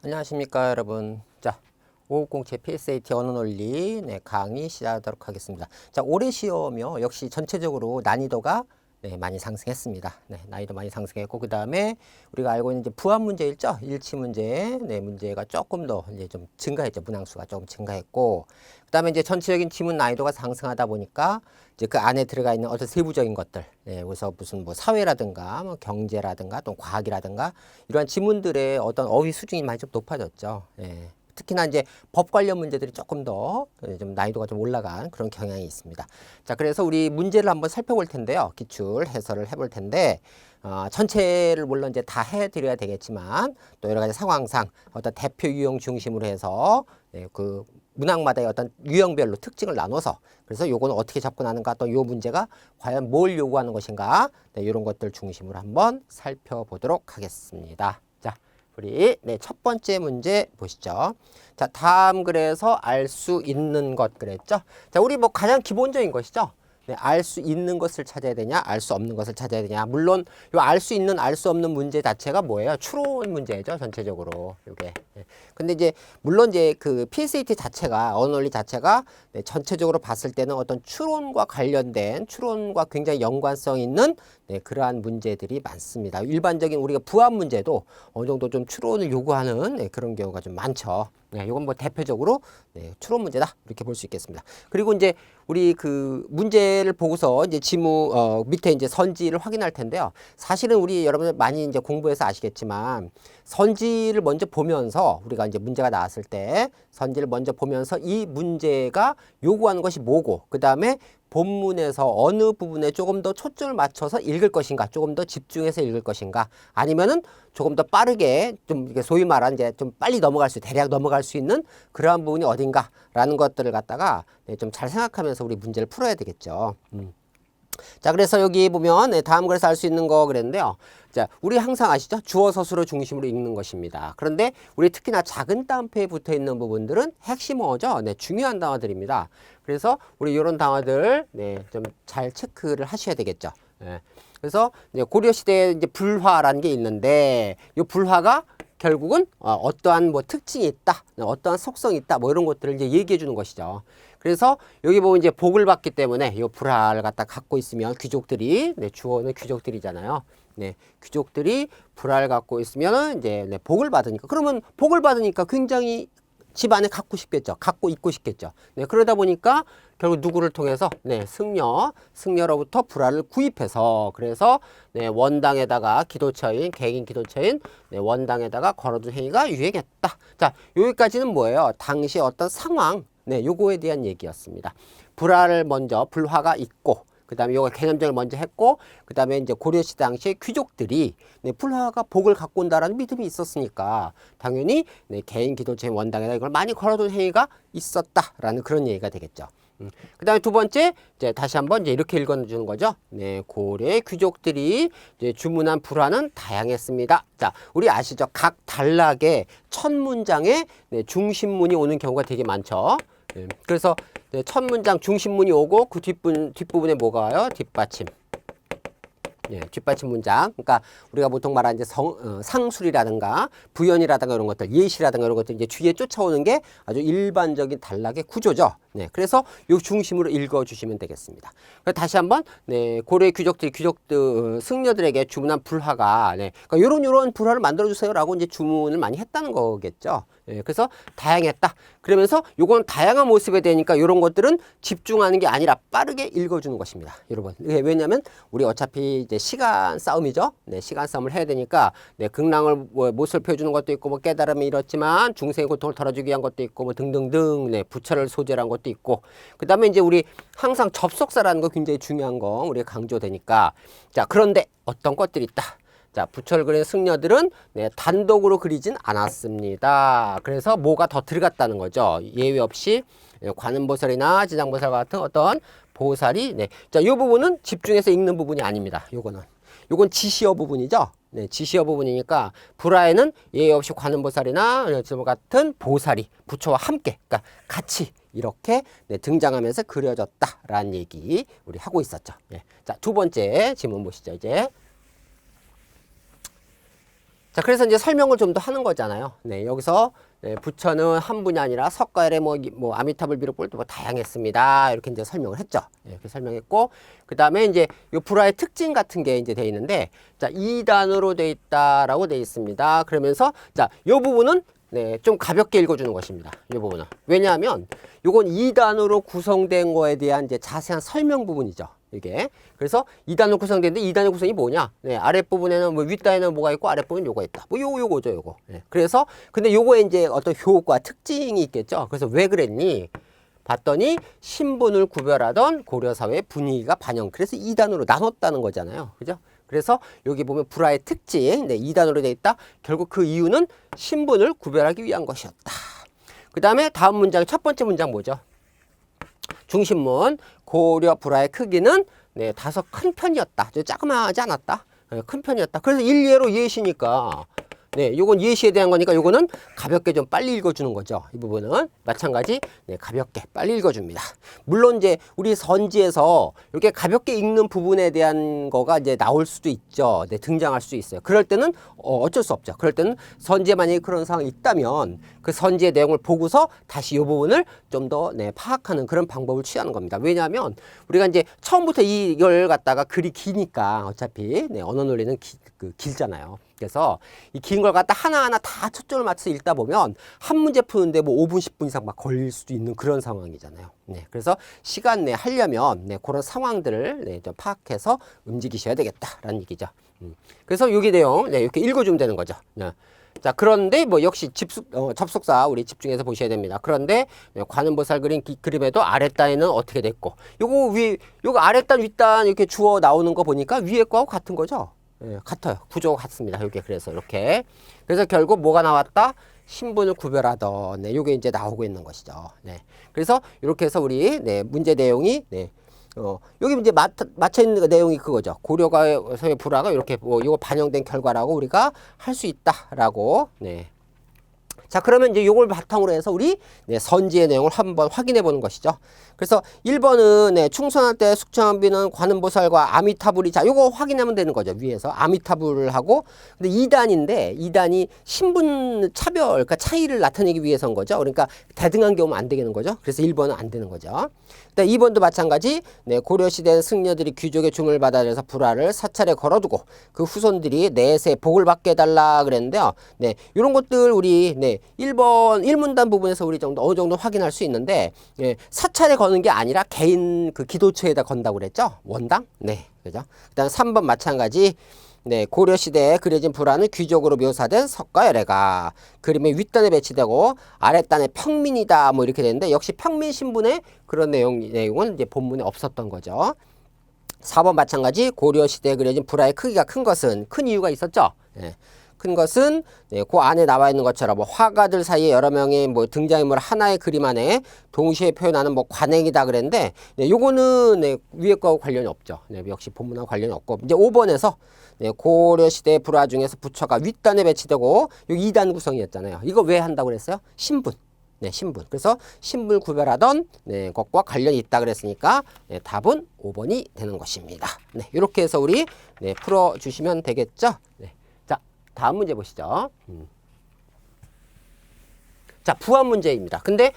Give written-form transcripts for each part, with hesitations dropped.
안녕하십니까 여러분. 자, 550 제 PSAT 언어 논리 강의 시작하도록 하겠습니다. 자, 올해 시험이요. 역시 전체적으로 난이도가 많이 상승했습니다. 난이도 많이 상승했고, 그 다음에 우리가 알고 있는 이제 부합 문제 있죠? 일치 문제, 문제가 조금 더 이제 좀 증가했죠. 문항수가 조금 증가했고, 그 다음에 이제 전체적인 지문 난이도가 상승하다 보니까 이제 그 안에 들어가 있는 어떤 세부적인 것들, 그래서 무슨 뭐 사회라든가, 뭐 경제라든가, 또 과학이라든가 이러한 지문들의 어떤 어휘 수준이 많이 좀 높아졌죠. 특히나 이제 법 관련 문제들이 조금 더 좀 난이도가 좀 올라간 그런 경향이 있습니다. 자, 그래서 우리 문제를 한번 살펴볼 텐데요. 기출 해설을 해볼 텐데, 전체를 물론 이제 다 해드려야 되겠지만, 또 여러 가지 상황상 어떤 대표 유형 중심으로 해서 그 문항마다의 어떤 유형별로 특징을 나눠서, 그래서 요거는 어떻게 접근하는가, 또 요 문제가 과연 뭘 요구하는 것인가, 이런 것들 중심으로 한번 살펴보도록 하겠습니다. 자, 우리 첫 번째 문제 보시죠. 자, 다음 글에서 알 수 있는 것 그랬죠. 자, 우리 뭐 가장 기본적인 것이죠. 알 수 있는 것을 찾아야 되냐, 알 수 없는 것을 찾아야 되냐. 물론 요 알 수 있는, 알 수 없는 문제 자체가 뭐예요? 추론 문제죠, 전체적으로. 요게. 근데 이제 물론 이제 그 PSAT 자체가, 언어 논리 자체가 전체적으로 봤을 때는 어떤 추론과 관련된, 추론과 굉장히 연관성 있는 그러한 문제들이 많습니다. 일반적인 우리가 부합 문제도 어느 정도 좀 추론을 요구하는 그런 경우가 좀 많죠. 이건 뭐 대표적으로 추론 문제다 이렇게 볼 수 있겠습니다. 그리고 이제 우리 그 문제를 보고서 이제 지문 밑에 이제 선지를 확인할 텐데요. 사실은 우리 여러분들 많이 이제 공부해서 아시겠지만 선지를 먼저 보면서 우리가 이제 문제가 나왔을 때 선지를 먼저 보면서 이 문제가 요구하는 것이 뭐고, 그 다음에 본문에서 어느 부분에 조금 더 초점을 맞춰서 읽을 것인가, 조금 더 집중해서 읽을 것인가, 아니면은 조금 더 빠르게 좀 소위 말하는 이제 좀 빨리 넘어갈 수, 대략 넘어갈 수 있는 그러한 부분이 어딘가라는 것들을 갖다가 좀 잘 생각하면서 우리 문제를 풀어야 되겠죠. 자, 그래서 여기 보면 다음 글에서 알 수 있는 거 그랬는데요. 자, 우리 항상 아시죠? 주어 서술어 중심으로 읽는 것입니다. 그런데 우리 특히나 작은 따옴표에 붙어 있는 부분들은 핵심어죠. 중요한 단어들입니다. 그래서 우리 이런 단어들 좀 잘 체크를 하셔야 되겠죠. 그래서 이제 고려 시대에 이제 불화라는 게 있는데, 이 불화가 결국은 어떠한 뭐 특징이 있다, 어떠한 속성이 있다, 뭐 이런 것들을 이제 얘기해 주는 것이죠. 그래서 여기 보면 이제 복을 받기 때문에 이 불화를 갖다 갖고 있으면 귀족들이, 주어는 귀족들이잖아요. 귀족들이 불화를 갖고 있으면 이제 복을 받으니까, 그러면 복을 받으니까 굉장히 집안에 갖고 싶겠죠. 갖고 있고 싶겠죠. 그러다 보니까 결국 누구를 통해서 승려로부터 불화를 구입해서, 그래서 원당에다가 기도처인, 개인 기도처인 원당에다가 걸어둔 행위가 유행했다. 자, 여기까지는 뭐예요? 당시 어떤 상황, 요거에 대한 얘기였습니다. 불화를 먼저, 불화가 있고, 그 다음에 요거 개념적을 먼저 했고, 그 다음에 이제 고려시대 당시에 귀족들이 불화가 복을 갖고 온다라는 믿음이 있었으니까 당연히 개인 기도처인 원당에다 이걸 많이 걸어둔 행위가 있었다라는 그런 얘기가 되겠죠. 그 다음에 두 번째, 이제 다시 한번 이제 이렇게 읽어주는 거죠. 고려의 귀족들이 이제 주문한 불화는 다양했습니다. 자, 우리 아시죠? 각 단락의 첫 문장에 중심문이 오는 경우가 되게 많죠. 그래서 첫 문장 중심문이 오고 그 뒷부분에 뭐가 와요? 뒷받침. 뒷받침 문장. 그러니까 우리가 보통 말하는 이제 상술이라든가 부연이라든가 이런 것들, 예시라든가 이런 것들 이제 뒤에 쫓아오는 게 아주 일반적인 단락의 구조죠. 그래서 요 중심으로 읽어주시면 되겠습니다. 다시 한번 고려의 귀족들 승려들에게 주문한 불화가 그러니까 요런 불화를 만들어 주세요라고 이제 주문을 많이 했다는 거겠죠. 그래서 다양했다. 그러면서 요건 다양한 모습에 대니까 이런 것들은 집중하는 게 아니라 빠르게 읽어주는 것입니다, 여러분. 왜냐하면 우리 어차피 이제 시간 싸움이죠. 시간 싸움을 해야 되니까 극락을 모습을 보여주는 것도 있고, 뭐 깨달음이 이렇지만 중생의 고통을 덜어주기 위한 것도 있고, 뭐 등등등 부처를 소재란 것도 있고, 그 다음에 이제 우리 항상 접속사라는 거 굉장히 중요한 거 우리가 강조되니까, 자, 그런데 어떤 것들이 있다. 자, 부처를 그린 승려들은 단독으로 그리진 않았습니다. 그래서 뭐가 더 들어갔다는 거죠. 예외 없이 관음보살이나 지장보살 같은 어떤 보살이 자, 이 부분은 집중해서 읽는 부분이 아닙니다. 요건 지시어 부분이죠. 지시어 부분이니까 불화에는 예외 없이 관음보살이나 지장보살 같은 보살이 부처와 함께, 그러니까 같이 이렇게 등장하면서 그려졌다라는 얘기 우리 하고 있었죠. 자, 두 번째 질문 보시죠, 이제. 자, 그래서 이제 설명을 좀 더 하는 거잖아요. 네, 여기서 네, 부처는 한 분이 아니라 석가열의 뭐 아미타불 비롯불도 뭐 다양했습니다. 이렇게 이제 설명을 했죠. 네, 이렇게 설명했고, 그 다음에 이제 요 불화의 특징 같은 게 이제 돼 있는데, 자, 2단으로 돼 있다라고 돼 있습니다. 그러면서 자, 요 부분은 네, 좀 가볍게 읽어주는 것입니다. 이 부분은. 왜냐하면 요건 2단으로 구성된 거에 대한 이제 자세한 설명 부분이죠. 이게. 그래서 2단으로 구성되는데 2단의 구성이 뭐냐? 네, 아랫부분에는 뭐 윗단에는 뭐가 있고 아랫부분은 요거 있다. 뭐 요거죠, 요거. 네, 그래서 근데 요거에 이제 어떤 효과, 특징이 있겠죠. 그래서 왜 그랬니? 봤더니 신분을 구별하던 고려사회의 분위기가 반영. 그래서 2단으로 나눴다는 거잖아요. 그죠? 그래서 여기 보면 불화의 특징, 네, 2단으로 되어 있다. 결국 그 이유는 신분을 구별하기 위한 것이었다. 그 다음에 다음 문장, 첫 번째 문장 뭐죠? 중심문, 고려 불화의 크기는 네, 다소 큰 편이었다. 조그마하지 않았다. 네, 큰 편이었다. 그래서 일례로 예시니까 네, 요건 예시에 대한 거니까 요거는 가볍게 좀 빨리 읽어주는 거죠. 이 부분은 마찬가지 네, 가볍게 빨리 읽어줍니다. 물론 이제 우리 선지에서 이렇게 가볍게 읽는 부분에 대한 거가 이제 나올 수도 있죠. 네, 등장할 수 있어요. 그럴 때는 어쩔 수 없죠. 그럴 때는 선지에 만약에 그런 상황이 있다면 그 선지의 내용을 보고서 다시 이 부분을 좀 더 네, 파악하는 그런 방법을 취하는 겁니다. 왜냐하면 우리가 이제 처음부터 이걸 갖다가 글이 기니까 어차피 네, 언어 논리는 길잖아요. 그래서 이 긴 걸 갖다 하나하나 다 초점을 맞춰서 읽다 보면 한 문제 푸는데 뭐 5분, 10분 이상 막 걸릴 수도 있는 그런 상황이잖아요. 네, 그래서 시간 내 하려면 네, 그런 상황들을 네, 좀 파악해서 움직이셔야 되겠다라는 얘기죠. 그래서 여기 내용 네, 이렇게 읽어주면 되는 거죠. 네. 자, 그런데 뭐 역시 접속사 우리 집중해서 보셔야 됩니다. 그런데 관음보살 그린 그림에도 아랫단에는 어떻게 됐고, 요거 아랫단 윗단 이렇게 주어 나오는 거 보니까 위에 거하고 같은 거죠. 예, 같아요. 구조가 같습니다. 요게 그래서 이렇게. 그래서 결국 뭐가 나왔다? 신분을 구별하던, 네, 요게 이제 나오고 있는 것이죠. 네. 그래서 이렇게 해서 우리, 네, 문제 내용이, 네, 여기 이제 맞춰있는 내용이 그거죠. 고려가의 불화가 이렇게 이거 반영된 결과라고 우리가 할 수 있다라고, 네. 자, 그러면 이제 요걸 바탕으로 해서 우리 네, 선지의 내용을 한번 확인해 보는 것이죠. 그래서 1번은 네, 충선할 때 숙청한비는 관음보살과 아미타불이 자, 요거 확인하면 되는 거죠. 위에서 아미타불을 하고 근데 2단인데 2단이 신분 차별, 그러니까 차이를 나타내기 위해서인 거죠. 그러니까 대등한 경우면 안 되는 거죠. 그래서 1번은 안 되는 거죠. 2번도 마찬가지 네, 고려시대는 승려들이 귀족의 중을 받아들여서 불화를 사찰에 걸어두고 그 후손들이 내세 복을 받게 해달라 그랬는데요. 네, 이런 것들 우리 네, 1번 1문단 부분에서 우리 어느 정도 확인할 수 있는데 예, 사찰에 거는 게 아니라 개인 그 기도처에다 건다고 그랬죠. 원당. 네, 그죠? 그다음 3번 마찬가지. 네, 고려시대에 그려진 불화는 귀족으로 묘사된 석가열애가 그림의 윗단에 배치되고 아랫단에 평민이다 뭐 이렇게 되는데 역시 평민 신분의 그런 내용은 이제 본문에 없었던 거죠. 4번 마찬가지 고려시대에 그려진 불화의 크기가 큰 것은 큰 이유가 있었죠. 네. 큰 것은 네, 그 안에 나와 있는 것처럼 뭐 화가들 사이에 여러 명의 뭐 등장인물 하나의 그림 안에 동시에 표현하는 뭐 관행이다 그랬는데 네, 요거는 네, 위에 거하고 관련이 없죠. 네, 역시 본문하고 관련이 없고 이제 5번에서 네, 고려시대 불화 중에서 부처가 윗단에 배치되고 여기 2단 구성이었잖아요. 이거 왜 한다고 그랬어요? 신분. 네, 신분. 그래서 신분을 구별하던 네, 것과 관련이 있다 그랬으니까 네, 답은 5번이 되는 것입니다. 네, 이렇게 해서 우리 네, 풀어주시면 되겠죠. 네. 다음 문제 보시죠. 자, 부합 문제입니다. 근데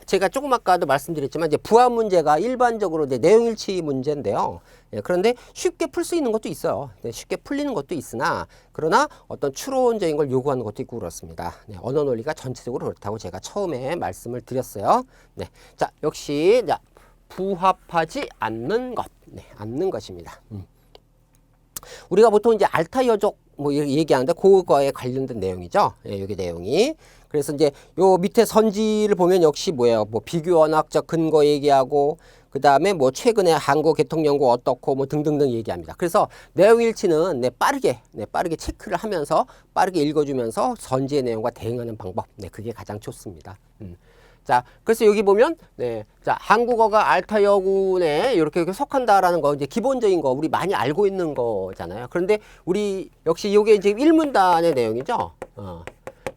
제가 조금 아까도 말씀드렸지만 이제 부합 문제가 일반적으로 이제 내용일치 문제인데요. 예, 그런데 쉽게 풀 수 있는 것도 있어요. 네, 쉽게 풀리는 것도 있으나 그러나 어떤 추론적인 걸 요구하는 것도 있고 그렇습니다. 네, 언어 논리가 전체적으로 그렇다고 제가 처음에 말씀을 드렸어요. 네, 자, 역시 자, 부합하지 않는 것, 네, 않는 것입니다. 우리가 보통 이제 알타여족 뭐 얘기하는데 그거에 관련된 내용이죠. 예, 여기 내용이. 그래서 이제 요 밑에 선지를 보면 역시 뭐예요? 뭐 비교 언학적 근거 얘기하고 그다음에 뭐 최근에 한국 개통연구 어떻고 뭐 등등등 얘기합니다. 그래서 내용 일치는 빠르게 체크를 하면서 빠르게 읽어주면서 선지의 내용과 대응하는 방법. 네, 그게 가장 좋습니다. 자, 그래서 여기 보면, 네, 자, 한국어가 알타여군에 이렇게 속한다라는 거, 이제 기본적인 거, 우리 많이 알고 있는 거잖아요. 그런데 우리, 역시 이게 이제 1문단의 내용이죠.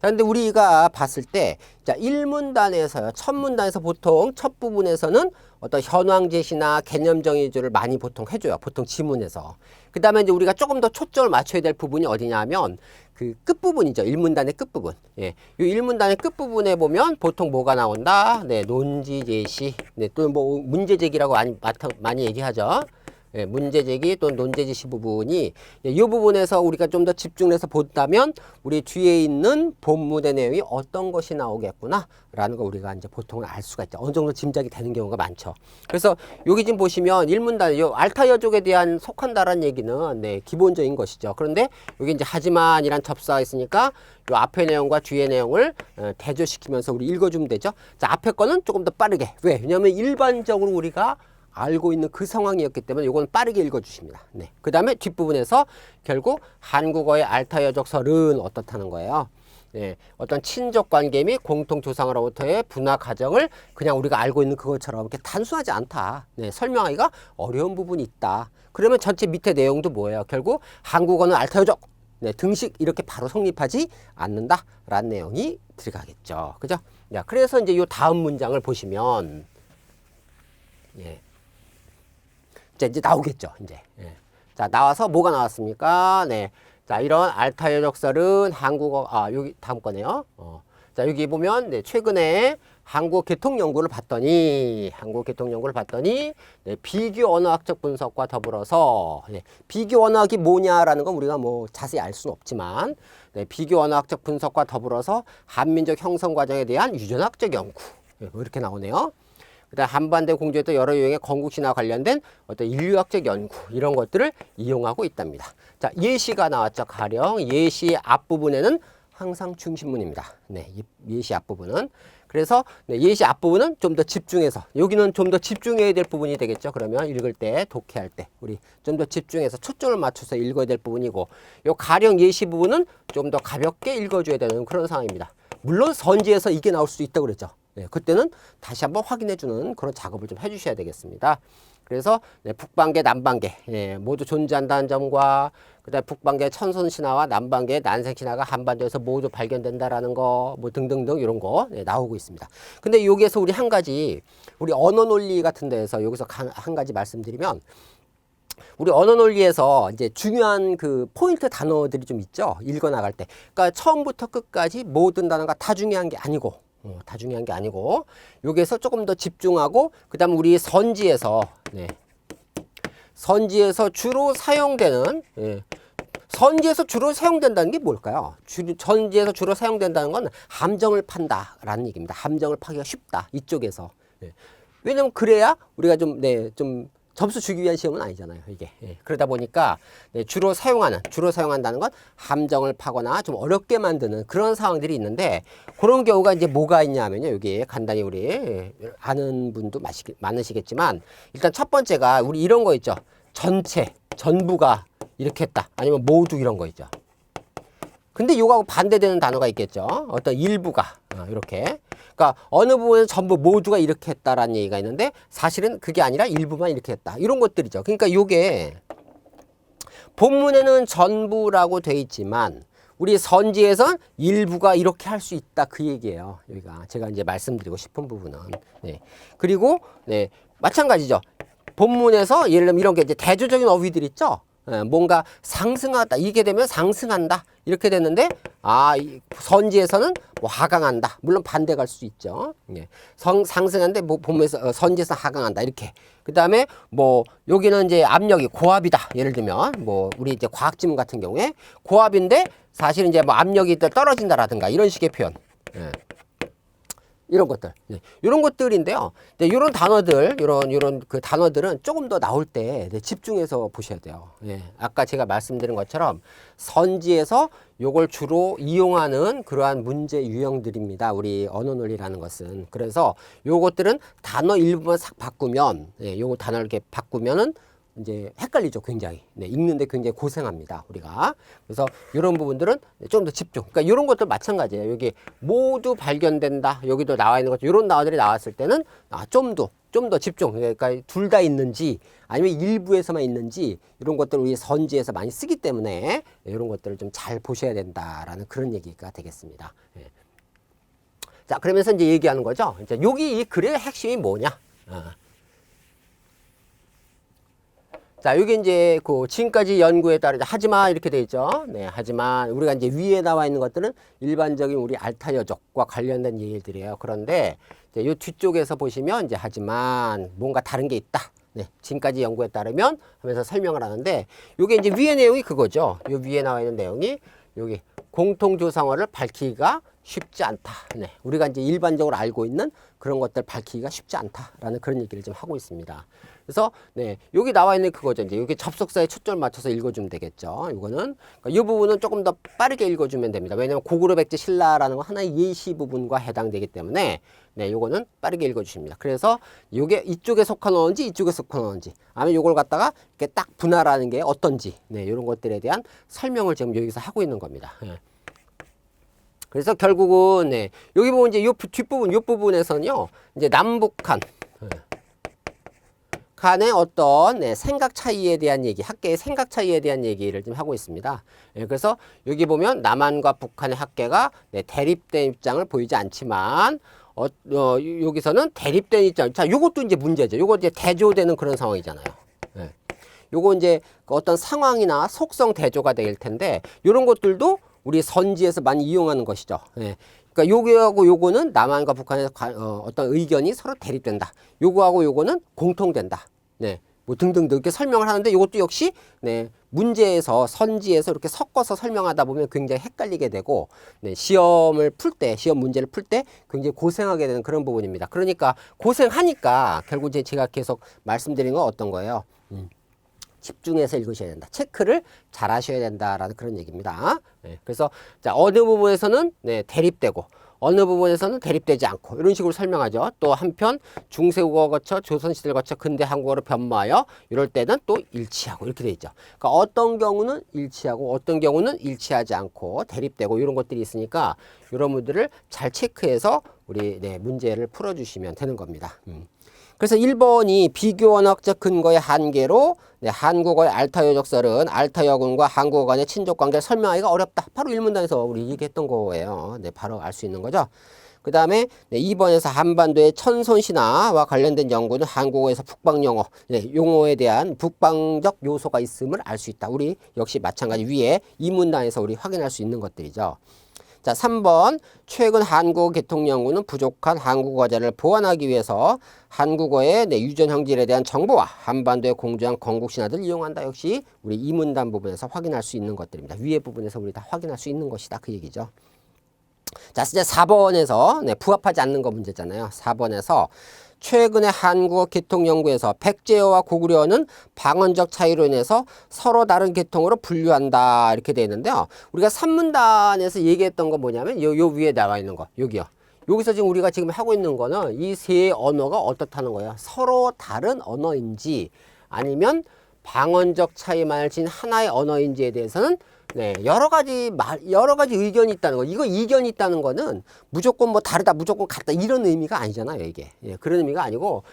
그런데 우리가 봤을 때, 자, 1문단에서요, 첫 문단에서 보통 첫 부분에서는 어떤 현황 제시나 개념 정의주를 많이 보통 해줘요. 보통 지문에서. 그 다음에 이제 우리가 조금 더 초점을 맞춰야 될 부분이 어디냐면, 그 끝부분이죠. 일문단의 끝부분. 예. 이 일문단의 끝부분에 보면 보통 뭐가 나온다? 네, 논지 제시. 네, 또 뭐 문제 제기라고 많이 얘기하죠. 예, 문제 제기 또는 논제 제시 부분이 이 부분에서 우리가 좀 더 집중해서 본다면 우리 뒤에 있는 본문의 내용이 어떤 것이 나오겠구나 라는 거 우리가 이제 보통은 알 수가 있죠. 어느 정도 짐작이 되는 경우가 많죠. 그래서 여기 지금 보시면 일문단, 요 알타여족에 대한 속한다라는 얘기는 네, 기본적인 것이죠. 그런데 여기 이제 하지만이란 접사가 있으니까 요 앞에 내용과 뒤에 내용을 대조시키면서 우리 읽어주면 되죠. 자, 앞에 거는 조금 더 빠르게. 왜? 왜냐하면 일반적으로 우리가 알고 있는 그 상황이었기 때문에 이건 빠르게 읽어주십니다. 네. 그 다음에 뒷부분에서 결국 한국어의 알타여족설은 어떻다는 거예요. 네. 어떤 친족 관계 및 공통 조상으로부터의 분화 과정을 그냥 우리가 알고 있는 그것처럼 이렇게 단순하지 않다. 네. 설명하기가 어려운 부분이 있다. 그러면 전체 밑에 내용도 뭐예요? 결국 한국어는 알타여족, 네. 등식 이렇게 바로 성립하지 않는다. 라는 내용이 들어가겠죠. 그죠? 야, 그래서 이제 이 다음 문장을 보시면, 예. 이제 나오겠죠. 이제. 예. 자, 나와서 뭐가 나왔습니까? 네. 자, 이런 알타여족설은 한국어, 여기 다음 거네요. 자, 여기 보면, 네, 최근에 한국개통연구를 봤더니, 네, 비교 언어학적 분석과 더불어서, 네, 비교 언어학이 뭐냐라는 건 우리가 뭐 자세히 알 수는 없지만, 네, 비교 언어학적 분석과 더불어서 한민족 형성 과정에 대한 유전학적 연구. 네, 뭐 이렇게 나오네요. 그다음 한반도 공조했던 여러 유형의 건국신화와 관련된 어떤 인류학적 연구 이런 것들을 이용하고 있답니다. 자, 예시가 나왔죠. 가령 예시 앞부분에는 항상 중심문입니다. 네, 예시 앞부분은. 그래서 네, 예시 앞부분은 좀 더 집중해서 여기는 좀 더 집중해야 될 부분이 되겠죠. 그러면 읽을 때, 독해할 때 우리 좀 더 집중해서 초점을 맞춰서 읽어야 될 부분이고 요 가령 예시 부분은 좀 더 가볍게 읽어줘야 되는 그런 상황입니다. 물론 선지에서 이게 나올 수 있다고 그랬죠. 네, 그때는 다시 한번 확인해주는 그런 작업을 좀 해주셔야 되겠습니다. 그래서 네, 북반계, 남반계 예, 모두 존재한다는 점과 그다음에 북반계 천손신화와 남반계 난생신화가 한반도에서 모두 발견된다라는 거 뭐 등등등 이런 거 네, 나오고 있습니다. 근데 여기에서 우리 한 가지 우리 언어 논리 같은 데에서 여기서 한 가지 말씀드리면 우리 언어 논리에서 이제 중요한 그 포인트 단어들이 좀 있죠. 읽어 나갈 때. 그러니까 처음부터 끝까지 모든 단어가 다 중요한 게 아니고 다 중요한 게 아니고 여기에서 조금 더 집중하고 그다음 우리 선지에서 네. 선지에서 주로 사용되는 선지에서 주로 사용된다는 게 뭘까요? 선지에서 주로 사용된다는 건 함정을 판다라는 얘기입니다. 함정을 파기가 쉽다. 이쪽에서. 왜냐면 그래야 우리가 좀 점수 주기 위한 시험은 아니잖아요, 이게. 예. 그러다 보니까 네, 주로 사용한다는 건 함정을 파거나 좀 어렵게 만드는 그런 상황들이 있는데 그런 경우가 이제 뭐가 있냐면요. 여기 간단히 우리 아는 분도 많으시겠지만 일단 첫 번째가 우리 이런 거 있죠. 전체, 전부가 이렇게 했다. 아니면 모두 이런 거 있죠. 근데 요거하고 반대되는 단어가 있겠죠. 어떤 일부가 이렇게. 그러니까 어느 부분은 전부 모두가 이렇게 했다라는 얘기가 있는데 사실은 그게 아니라 일부만 이렇게 했다. 이런 것들이죠. 그러니까 요게 본문에는 전부라고 돼 있지만 우리 선지에선 일부가 이렇게 할 수 있다. 그 얘기예요. 여기가 제가 이제 말씀드리고 싶은 부분은. 네. 그리고 네. 마찬가지죠. 본문에서 예를 들면 이런 게 이제 대조적인 어휘들 있죠. 뭔가 상승하다 이게 되면 상승한다 이렇게 됐는데 선지에서는 뭐 하강한다 물론 반대 갈 수 있죠. 예. 상승한데 뭐 본문에서 선지에서 하강한다 이렇게 그 다음에 뭐 여기는 이제 압력이 고압이다 예를 들면 뭐 우리 이제 과학 지문 같은 경우에 고압인데 사실 이제 뭐 압력이 떨어진다라든가 이런 식의 표현. 예. 이런 것들, 네. 이런 것들인데요. 네, 이런 단어들, 이런 그 단어들은 조금 더 나올 때 네, 집중해서 보셔야 돼요. 예, 아까 제가 말씀드린 것처럼 선지에서 요걸 주로 이용하는 그러한 문제 유형들입니다. 우리 언어 논리라는 것은. 그래서 요것들은 단어 일부만 싹 바꾸면, 예, 요거 단어를 이렇게 바꾸면은 이제 헷갈리죠, 굉장히. 네, 읽는데 굉장히 고생합니다, 우리가. 그래서 이런 부분들은 좀 더 집중. 그러니까 이런 것들 마찬가지예요. 여기 모두 발견된다. 여기도 나와 있는 것들, 이런 단어들이 나왔을 때는 좀 더 집중. 그러니까 둘 다 있는지 아니면 일부에서만 있는지 이런 것들을 우리 선지에서 많이 쓰기 때문에 이런 것들을 좀 잘 보셔야 된다라는 그런 얘기가 되겠습니다. 예. 자, 그러면서 이제 얘기하는 거죠. 이제 여기 이 글의 핵심이 뭐냐? 자, 여기 이제 그 지금까지 연구에 따라 하지만 이렇게 돼 있죠. 네, 하지만 우리가 이제 위에 나와 있는 것들은 일반적인 우리 알타여족과 관련된 얘기들이에요. 그런데 이제 요 뒤쪽에서 보시면 이제 하지만 뭔가 다른 게 있다. 네, 지금까지 연구에 따르면 하면서 설명을 하는데 요게 이제 위의 내용이 그거죠. 요 위에 나와 있는 내용이 여기 공통조상어를 밝히기가 쉽지 않다. 네, 우리가 이제 일반적으로 알고 있는 그런 것들 밝히기가 쉽지 않다라는 그런 얘기를 좀 하고 있습니다. 그래서 네, 여기 나와 있는 그거죠. 이제 여기 접속사에 초점을 맞춰서 읽어주면 되겠죠. 이거는 그러니까 이 부분은 조금 더 빠르게 읽어주면 됩니다. 왜냐하면 고구려 백제 신라라는 거 하나의 예시 부분과 해당되기 때문에 네, 요거는 빠르게 읽어주십니다. 그래서 이게 이쪽에 속한 언어인지 이쪽에 속한 언어인지, 아니면 요걸 갖다가 이렇게 딱 분할하는 게 어떤지, 네, 이런 것들에 대한 설명을 지금 여기서 하고 있는 겁니다. 네. 그래서 결국은 네, 여기 보면 이제 요 뒷부분, 요 부분에서는요, 이제 남북한 간의 어떤 네, 생각 차이에 대한 얘기, 학계의 생각 차이에 대한 얘기를 좀 하고 있습니다. 네, 그래서 여기 보면 남한과 북한의 학계가 네, 대립된 입장을 보이지 않지만 여기서는 대립된 입장. 자, 요것도 이제 문제죠. 요거 이제 대조되는 그런 상황이잖아요. 네. 요거 이제 어떤 상황이나 속성 대조가 될 텐데, 요런 것들도 우리 선지에서 많이 이용하는 것이죠. 네. 그러니까 요거하고 요거는 남한과 북한의 어떤 의견이 서로 대립된다. 요거하고 요거는 공통된다. 네. 뭐 등등등 이렇게 설명을 하는데 이것도 역시 네, 문제에서 선지에서 이렇게 섞어서 설명하다 보면 굉장히 헷갈리게 되고 네, 시험을 풀 때, 시험 문제를 풀 때 굉장히 고생하게 되는 그런 부분입니다. 그러니까 고생하니까 결국 이제 제가 계속 말씀드린 건 어떤 거예요? 집중해서 읽으셔야 된다. 체크를 잘 하셔야 된다라는 그런 얘기입니다. 네, 그래서 자, 어느 부분에서는 네, 대립되고 어느 부분에서는 대립되지 않고 이런 식으로 설명하죠. 또 한편 중세국어 거쳐 조선시대를 거쳐 근대 한국어로 변모하여 이럴 때는 또 일치하고 이렇게 돼 있죠. 그러니까 어떤 경우는 일치하고 어떤 경우는 일치하지 않고 대립되고 이런 것들이 있으니까 이런 분들을 잘 체크해서 우리 네, 문제를 풀어주시면 되는 겁니다. 그래서 1번이 비교 언어적 근거의 한계로 네, 한국어의 알타여적설은 알타여군과 한국어 간의 친족 관계를 설명하기가 어렵다. 바로 1문단에서 우리 얘기했던 거예요. 네, 바로 알 수 있는 거죠. 그 다음에 네, 2번에서 한반도의 천손신화와 관련된 연구는 한국어에서 북방영어, 네, 용어에 대한 북방적 요소가 있음을 알 수 있다. 우리 역시 마찬가지 위에 2문단에서 우리 확인할 수 있는 것들이죠. 자, 3번 최근 한국어 개통 연구는 부족한 한국어 자료를 보완하기 위해서 한국어의 네, 유전 형질에 대한 정보와 한반도에 공조한 건국신화들을 이용한다. 역시 우리 이문단 부분에서 확인할 수 있는 것들입니다. 위에 부분에서 우리 다 확인할 수 있는 것이다. 그 얘기죠. 자, 이제 4번에서 네, 부합하지 않는 거 문제잖아요. 4번에서 최근의 한국어 개통 연구에서 백제어와 고구려어는 방언적 차이로 인해서 서로 다른 계통으로 분류한다 이렇게 되어 있는데요. 우리가 3문단에서 얘기했던 거 뭐냐면 요 위에 나와 있는 거 여기요. 여기서 지금 우리가 지금 하고 있는 거는 이 세 언어가 어떻다는 거예요. 서로 다른 언어인지 아니면 방언적 차이만을 지닌 하나의 언어인지에 대해서는 네, 여러 가지 의견이 있다는 거. 이거 이견이 있다는 거는 무조건 뭐 다르다, 무조건 같다 이런 의미가 아니잖아요, 이게. 예, 그런 의미가 아니고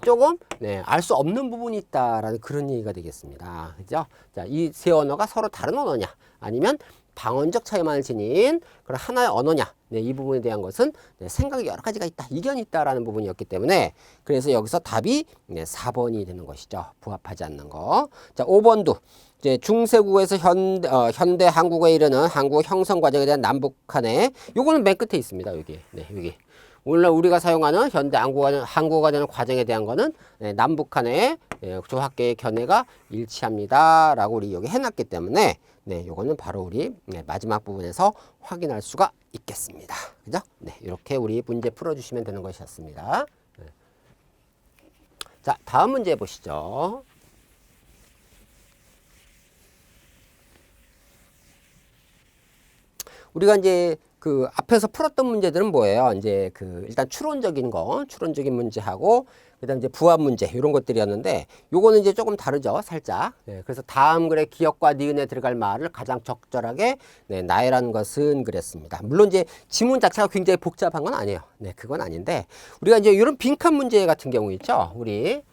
조금 네, 알 수 없는 부분이 있다라는 그런 얘기가 되겠습니다. 그죠? 자, 이 세 언어가 서로 다른 언어냐, 아니면 방언적 차이만을 지닌 그런 하나의 언어냐. 네, 이 부분에 대한 것은 네, 생각이 여러 가지가 있다, 이견이 있다라는 부분이었기 때문에 그래서 여기서 답이 네, 4번이 되는 것이죠. 부합하지 않는 거. 자, 5번도 이제 중세국어에서 현대 한국어에 이르는 한국어 형성 과정에 대한 남북한의 요거는 맨 끝에 있습니다. 여기. 네, 여기. 오늘날 우리가 사용하는 현대 한국어가 되는 과정에 대한 거는 네, 남북한의 네, 조학계의 견해가 일치합니다. 라고 우리 여기 해놨기 때문에 네, 요거는 바로 우리 네, 마지막 부분에서 확인할 수가 있겠습니다. 그죠? 네, 이렇게 우리 문제 풀어주시면 되는 것이었습니다. 네. 자, 다음 문제 보시죠. 우리가 이제 그 앞에서 풀었던 문제들은 뭐예요? 이제 그 일단 추론적인 문제하고 그다음 이제 부합 문제 이런 것들이었는데 요거는 이제 조금 다르죠, 살짝. 네, 그래서 다음 글에 기역과 니은에 들어갈 말을 가장 적절하게 네, 나열한 것은 그랬습니다. 물론 이제 지문 자체가 굉장히 복잡한 건 아니에요. 네, 그건 아닌데 우리가 이제 이런 빈칸 문제 같은 경우 있죠, 우리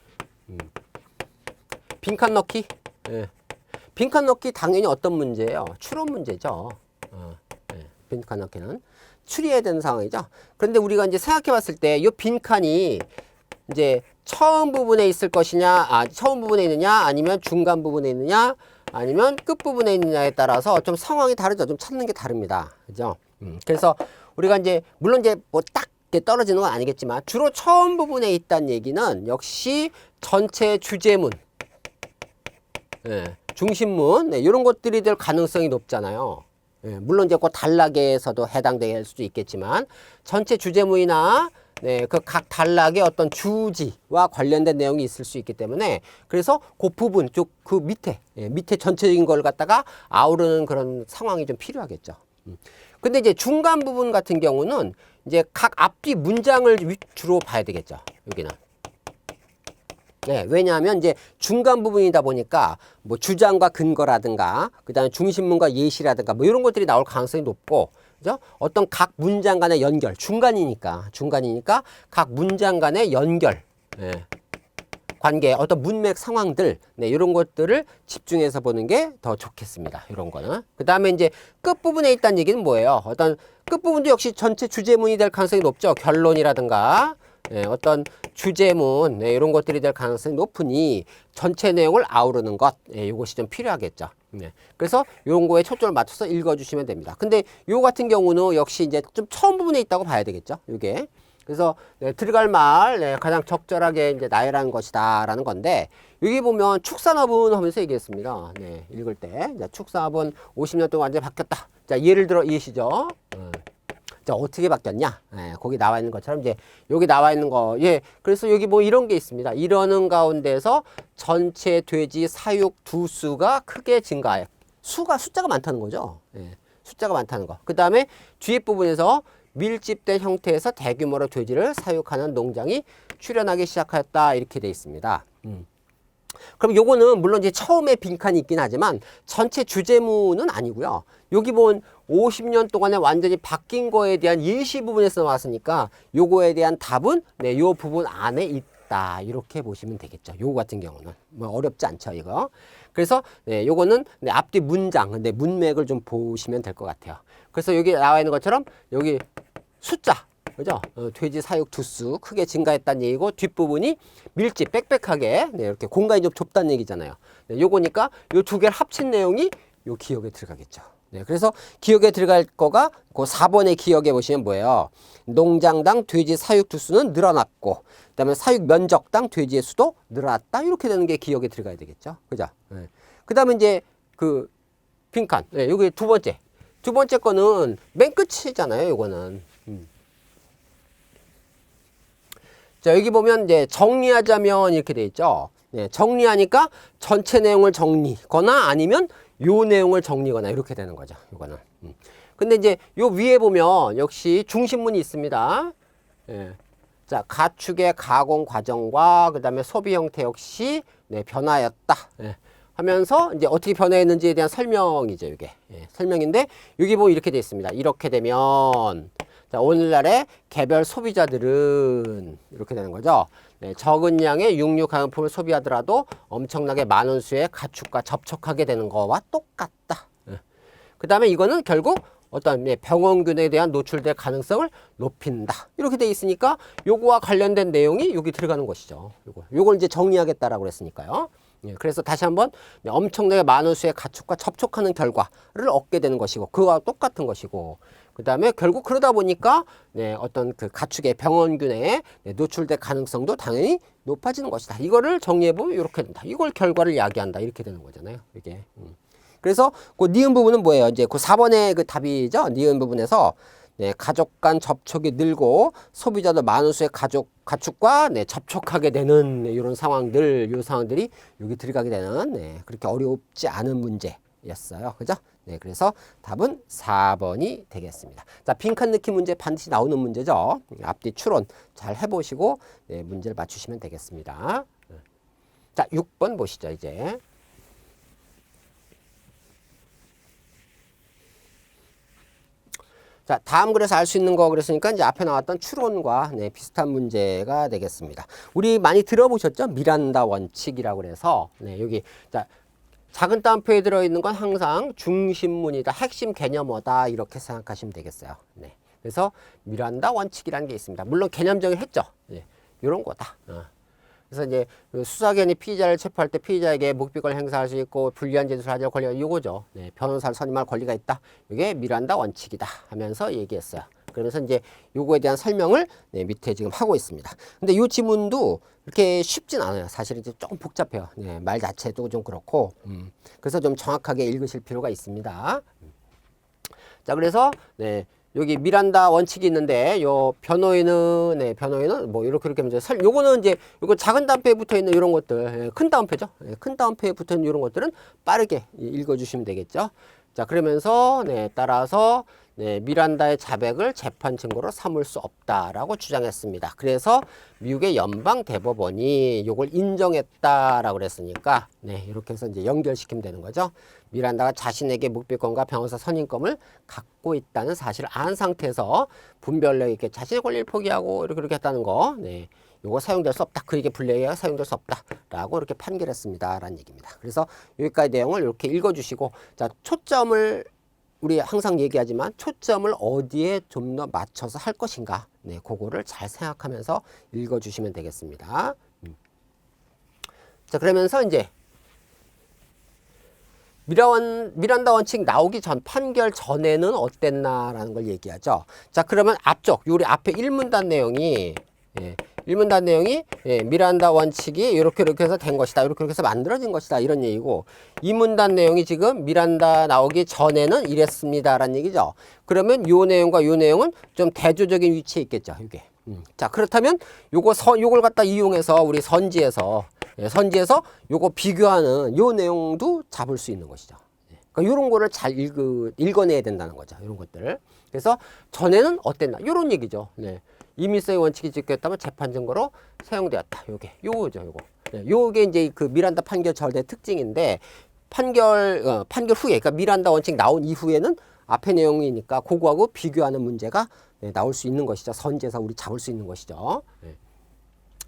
빈칸 넣기. 네. 빈칸 넣기 당연히 어떤 문제예요? 추론 문제죠. 빈칸 넣기는 추리해야 되는 상황이죠. 그런데 우리가 이제 생각해 봤을 때 이 빈칸이 이제 처음 부분에 있을 것이냐, 처음 부분에 있느냐, 아니면 중간 부분에 있느냐, 아니면 끝 부분에 있느냐에 따라서 좀 상황이 다르죠. 좀 찾는 게 다릅니다. 그죠? 그래서 우리가 이제 물론 이제 뭐 딱 떨어지는 건 아니겠지만 주로 처음 부분에 있다는 얘기는 역시 전체 주제문, 중심문, 이런 것들이 될 가능성이 높잖아요. 물론 이제 그 단락에서도 해당될 수도 있겠지만 전체 주제문이나 그 각 단락의 어떤 주지와 관련된 내용이 있을 수 있기 때문에 그래서 그 부분 쪽 그 밑에 전체적인 걸 갖다가 아우르는 그런 상황이 좀 필요하겠죠. 근데 이제 중간 부분 같은 경우는 이제 각 앞뒤 문장을 주로 봐야 되겠죠. 여기는. 왜냐하면 이제 중간 부분이다 보니까 뭐 주장과 근거라든가 그다음에 중심문과 예시라든가 뭐 이런 것들이 나올 가능성이 높고, 그죠? 어떤 각 문장 간의 연결, 중간이니까 각 문장 간의 연결, 관계, 어떤 문맥 상황들, 이런 것들을 집중해서 보는 게 더 좋겠습니다. 이런 거는. 그 다음에 이제 끝부분에 있다는 얘기는 뭐예요? 어떤 끝부분도 역시 전체 주제문이 될 가능성이 높죠. 결론이라든가, 어떤 주제문, 이런 것들이 될 가능성이 높으니 전체 내용을 아우르는 것, 이것이 좀 필요하겠죠. 그래서 이런 거에 초점을 맞춰서 읽어주시면 됩니다. 근데 요 같은 경우는 역시 이제 좀 처음 부분에 있다고 봐야 되겠죠. 이게. 그래서 들어갈 말 가장 적절하게 이제 나열한 것이다라는 건데, 여기 보면 축산업은 하면서 얘기했습니다. 읽을 때 축산업은 50년 동안 완전히 바뀌었다. 자, 예를 들어 이해시죠? 자, 어떻게 바뀌었냐? 거기 나와 있는 것처럼 이제 여기 나와 있는 거, 그래서 여기 뭐 이런 게 있습니다. 이러는 가운데서 전체 돼지 사육 두 수가 크게 증가해. 숫자가 많다는 거죠. 숫자가 많다는 거. 그 다음에 뒤에 부분에서 밀집된 형태에서 대규모로 돼지를 사육하는 농장이 출현하기 시작하였다. 이렇게 돼 있습니다. 그럼 요거는 물론 이제 처음에 빈칸이 있긴 하지만 전체 주제문은 아니고요. 여기 보면 50년 동안에 완전히 바뀐 거에 대한 예시 부분에서 나왔으니까 요거에 대한 답은 요 부분 안에 있다. 이렇게 보시면 되겠죠. 요거 같은 경우는 뭐 어렵지 않죠, 이거. 그래서 요거는 앞뒤 문장, 문맥을 좀 보시면 될 것 같아요. 그래서 여기 나와 있는 것처럼 여기 숫자, 그죠? 돼지 사육 두수 크게 증가했다는 얘기고, 뒷부분이 밀집, 빽빽하게, 이렇게 공간이 좀 좁다는 얘기잖아요. 요거니까 요 두 개를 합친 내용이 요 기억에 들어가겠죠. 그래서 기억에 들어갈 거가 그 4번의 기억에 보시면 뭐예요? 농장당 돼지 사육 두수는 늘어났고, 그 다음에 사육 면적당 돼지의 수도 늘어났다. 이렇게 되는 게 기억에 들어가야 되겠죠. 그죠? 그 다음에 이제 그 빈칸, 요게 두 번째. 두 번째 거는 맨 끝이잖아요, 요거는. 자, 여기 보면 이제 정리하자면 이렇게 돼 있죠. 정리하니까 전체 내용을 정리거나 아니면 요 내용을 정리거나 이렇게 되는 거죠. 요거는. 근데 이제 요 위에 보면 역시 중심문이 있습니다. 자, 가축의 가공 과정과 그다음에 소비 형태 역시 변화였다. 하면서 이제 어떻게 변화했는지에 대한 설명이죠, 이게. 설명인데 여기 보면 이렇게 돼 있습니다. 이렇게 되면 자, 오늘날의 개별 소비자들은 이렇게 되는 거죠. 적은 양의 육류 가공품을 소비하더라도 엄청나게 많은 수의 가축과 접촉하게 되는 거와 똑같다. 그 다음에 이거는 결국 어떤 병원균에 대한 노출될 가능성을 높인다. 이렇게 돼 있으니까 요거와 관련된 내용이 여기 들어가는 것이죠. 요걸 이제 정리하겠다라고 그랬으니까요. 그래서 다시 한번 엄청나게 많은 수의 가축과 접촉하는 결과를 얻게 되는 것이고, 그거와 똑같은 것이고, 그 다음에 결국 그러다 보니까 어떤 그 가축의 병원균에 노출될 가능성도 당연히 높아지는 것이다. 이거를 정리해보면 이렇게 된다. 이걸 결과를 이야기한다. 이렇게 되는 거잖아요. 이게. 그래서 그 니은 부분은 뭐예요? 이제 그 4번의 그 답이죠. 니은 부분에서 가족 간 접촉이 늘고 소비자도 많은 수의 가축과 접촉하게 되는 이런 상황들, 이 상황들이 여기 들어가게 되는 그렇게 어렵지 않은 문제였어요. 그죠? 그래서 답은 4번이 되겠습니다. 자, 빈칸 넣기 문제 반드시 나오는 문제죠. 앞뒤 추론 잘 해보시고 문제를 맞추시면 되겠습니다. 자, 6번 보시죠, 이제. 자, 다음 글에서 알 수 있는 거 그랬으니까 이제 앞에 나왔던 추론과 비슷한 문제가 되겠습니다. 우리 많이 들어보셨죠? 미란다 원칙이라고 그래서 여기 자, 작은 따옴표에 들어있는 건 항상 중심문이다, 핵심 개념어다 이렇게 생각하시면 되겠어요. 그래서 미란다 원칙이라는 게 있습니다. 물론 개념 정의를 했죠. 이런 거다. 그래서 이제 그 수사기관이 피의자를 체포할 때 피의자에게 묵비권을 행사할 수 있고 불리한 진술을 하지 권리가 이거죠. 네, 변호사를 선임할 권리가 있다. 이게 미란다 원칙이다 하면서 얘기했어요. 그러면서 이제 요거에 대한 설명을 네, 밑에 지금 하고 있습니다. 근데 이 지문도 이렇게 쉽진 않아요. 사실 이제 조금 복잡해요. 네, 말 자체도 좀 그렇고. 그래서 좀 정확하게 읽으실 필요가 있습니다. 자, 그래서 네, 여기 미란다 원칙이 있는데 요 변호인은 네, 변호인은 뭐 이렇게 이렇게 이제 요거는 이제 요거 작은 다음표에 붙어 있는 이런 것들, 예, 큰 다음표죠. 예, 큰 다음표에 붙어 있는 이런 것들은 빠르게 읽어 주시면 되겠죠. 자, 그러면서 네, 따라서 네, 미란다의 자백을 재판 증거로 삼을 수 없다라고 주장했습니다. 그래서 미국의 연방 대법원이 요걸 인정했다라고 그랬으니까 네, 이렇게 해서 이제 연결시키면 되는 거죠. 미란다가 자신에게 묵비권과 변호사 선임권을 갖고 있다는 사실을 안 상태에서 분별력 있게 자신의 권리를 포기하고 이렇게 했다는 거. 네. 요거 사용될 수 없다. 그에게 불리하게 사용될 수 없다라고 이렇게 판결했습니다라는 얘기입니다. 그래서 여기까지 내용을 이렇게 읽어주시고, 자, 초점을 우리 항상 얘기하지만 초점을 어디에 좀 더 맞춰서 할 것인가, 네, 그거를 잘 생각하면서 읽어주시면 되겠습니다. 자, 그러면서 이제 미란다 원칙 나오기 전 판결 전에는 어땠나라는 걸 얘기하죠. 자, 그러면 앞쪽 우리 앞에 1문단 내용이 예, 1문단 내용이 예, 미란다 원칙이 이렇게 해서 된 것이다. 이렇게 해서 만들어진 것이다. 이런 얘기고 2문단 내용이 지금 미란다 나오기 전에는 이랬습니다라는 얘기죠. 그러면 요 내용과 요 내용은 좀 대조적인 위치에 있겠죠. 이게. 자, 그렇다면 요걸 갖다 이용해서 우리 선지에서 요거 비교하는 요 내용도 잡을 수 있는 것이죠. 그러니까 요런 거를 잘 읽어내야 된다는 거죠. 요런 것들을. 그래서 전에는 어땠나? 요런 얘기죠. 네. 임의성의 원칙이 지켰다면 재판 증거로 사용되었다. 요거죠, 요거. 네. 요게 이제 그 미란다 판결 절대 특징인데 판결 후에, 그러니까 미란다 원칙 나온 이후에는 앞에 내용이니까 그거하고 비교하는 문제가 네, 나올 수 있는 것이죠. 선지에서 우리 잡을 수 있는 것이죠. 네.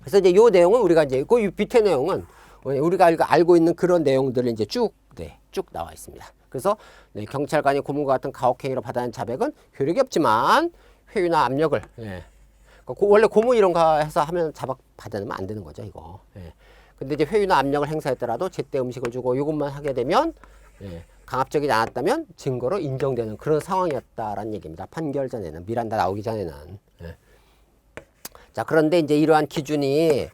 그래서 이제 요 내용은 우리가 이제 그 밑에 내용은 우리가 알고 있는 그런 내용들을 이제 쭉 나와 있습니다. 그래서 네, 경찰관이 고문과 같은 가혹행위로 받아낸 자백은 효력이 없지만 회유나 압력을 원래 고문 이런 거 해서 하면 자백 받아내면 안 되는 거죠, 이거. 근데 이제 회유나 압력을 행사했더라도 제때 음식을 주고 이것만 하게 되면 강압적이지 않았다면 증거로 인정되는 그런 상황이었다라는 얘기입니다. 판결 전에는, 미란다 나오기 전에는. 자, 그런데 이제 이러한 기준이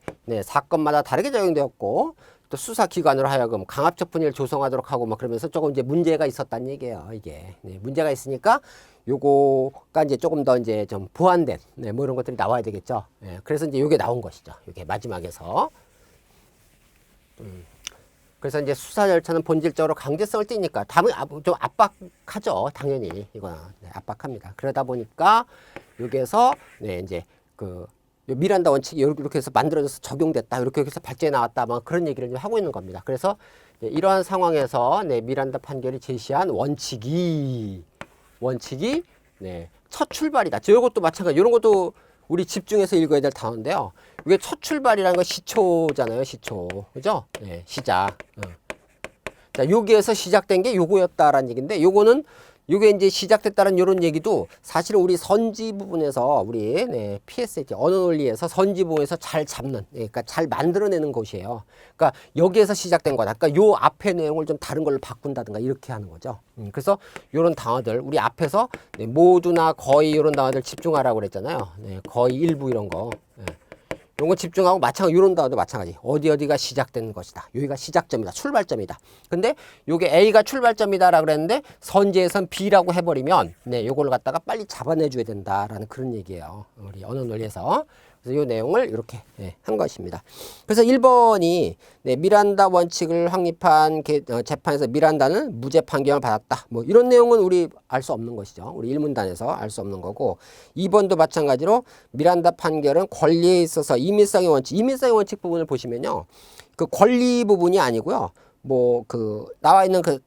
사건마다 다르게 적용되었고 또 수사기관으로 하여금 강압적 분위기를 조성하도록 하고 막 그러면서 조금 이제 문제가 있었다는 얘기예요. 이게 문제가 있으니까 요거가 이제 조금 더 이제 좀 보완된 뭐 이런 것들이 나와야 되겠죠. 그래서 이제 요게 나온 것이죠. 요게 마지막에서. 그래서 이제 수사 절차는 본질적으로 강제성을 띠니까 좀 압박하죠. 당연히 이거는 압박합니다. 그러다 보니까 여기에서 이제 그 미란다 원칙이 이렇게 해서 만들어져서 적용됐다. 이렇게 해서 발전해 나왔다. 막 그런 얘기를 좀 하고 있는 겁니다. 그래서 이러한 상황에서 이란다 판결이 제시한 원칙이 첫 출발이다. 이것도 마찬가지. 이런 것도 우리 집중해서 읽어야 될 단어인데요. 이게 첫 출발이라는 건 시초잖아요. 시초. 그죠? 시작. 자, 여기에서 시작된 게 요거였다라는 얘기인데 요게 이제 시작됐다는 이런 얘기도 사실은 우리 선지 부분에서 우리 PSAT 언어 논리에서 선지 부분에서 잘 잡는, 그러니까 잘 만들어내는 것이에요. 그러니까 여기에서 시작된 거다. 그러니까 요 앞에 내용을 좀 다른 걸로 바꾼다든가 이렇게 하는 거죠. 그래서 이런 단어들 우리 앞에서 모두나 거의 이런 단어들 집중하라고 그랬잖아요. 거의 일부 이런 거. 이런 거 집중하고 마찬가지 이런 단어도 마찬가지. 어디가 시작된 것이다. 여기가 시작점이다. 출발점이다. 근데 요게 A가 출발점이다라 그랬는데 선지에선 B라고 해버리면 요걸 갖다가 빨리 잡아내 줘야 된다라는 그런 얘기예요. 우리 언어 논리에서. 그래서 이 내용을 이렇게 한 것입니다. 그래서 1번이 미란다 원칙을 확립한 재판에서 미란다는 무죄 판결을 받았다. 뭐 이런 내용은 우리 알 수 없는 것이죠. 우리 1문단에서 알 수 없는 거고 2번도 마찬가지로 미란다 판결은 권리에 있어서 임의성의 원칙 부분을 보시면요. 그 권리 부분이 아니고요. 뭐 그 나와 있는 그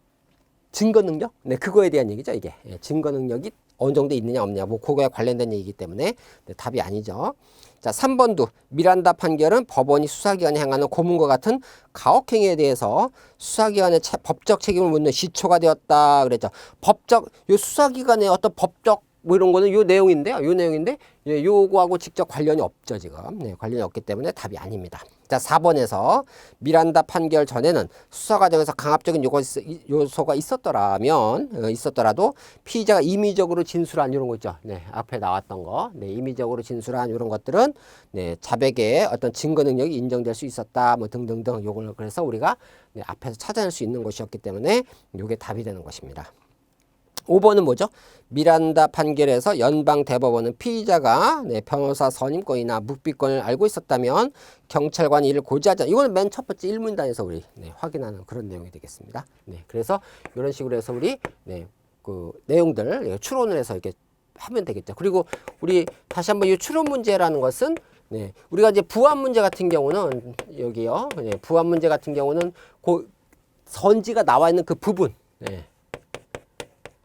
증거 능력? 그거에 대한 얘기죠, 이게. 증거 능력이 어느 정도 있느냐 없느냐 뭐 그거에 관련된 얘기이기 때문에 답이 아니죠. 자, 3번도 미란다 판결은 법원이 수사기관에 행하는 고문과 같은 가혹행위에 대해서 수사기관의 법적 책임을 묻는 시초가 되었다 그랬죠. 요 수사기관의 어떤 법적 뭐 이런 거는 요 내용인데요. 요 내용인데 예, 요거하고 직접 관련이 없죠, 지금. 네, 관련이 없기 때문에 답이 아닙니다. 자, 4번에서 미란다 판결 전에는 수사 과정에서 강압적인 요소가 있었더라도 피의자가 임의적으로 진술한 이런 거 있죠. 네, 앞에 나왔던 거. 네, 임의적으로 진술한 이런 것들은 네, 자백의 어떤 증거 능력이 인정될 수 있었다. 뭐 등등등. 요걸 그래서 우리가 네, 앞에서 찾아낼 수 있는 것이었기 때문에 요게 답이 되는 것입니다. 5번은 뭐죠? 미란다 판결에서 연방 대법원은 피의자가 네, 변호사 선임권이나 묵비권을 알고 있었다면 경찰관이 이를 고지하지 않. 이거는 맨 첫 번째 1문단에서 우리 네, 확인하는 그런 내용이 되겠습니다. 네, 그래서 이런 식으로 해서 우리 네, 그 내용들 추론을 해서 이렇게 하면 되겠죠. 그리고 우리 다시 한번 이 추론 문제라는 것은 네, 우리가 이제 부합 문제 같은 경우는 여기요. 네, 부합 문제 같은 경우는 그 선지가 나와 있는 그 부분. 네.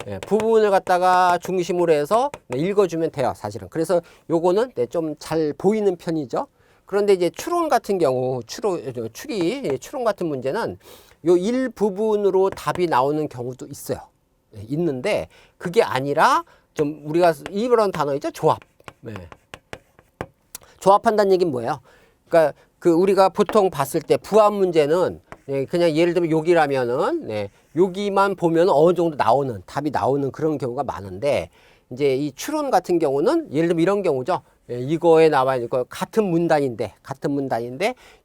네, 부분을 갖다가 중심으로 해서 네, 읽어주면 돼요, 사실은. 그래서 요거는 네, 좀 잘 보이는 편이죠. 그런데 이제 추론 같은 경우, 추론 같은 문제는 요 일부분으로 답이 나오는 경우도 있어요. 네, 있는데 그게 아니라 좀 우리가 이런 단어 있죠, 조합. 네. 조합한다는 얘기는 뭐예요? 그러니까 그 우리가 보통 봤을 때 부합 문제는 네, 그냥 예를 들면 여기라면은 네, 여기만 보면 어느 정도 나오는 답이 나오는 그런 경우가 많은데 이제 이 추론 같은 경우는 예를 들면 이런 경우죠. 예, 이거에 나와 있는 거 같은 문단인데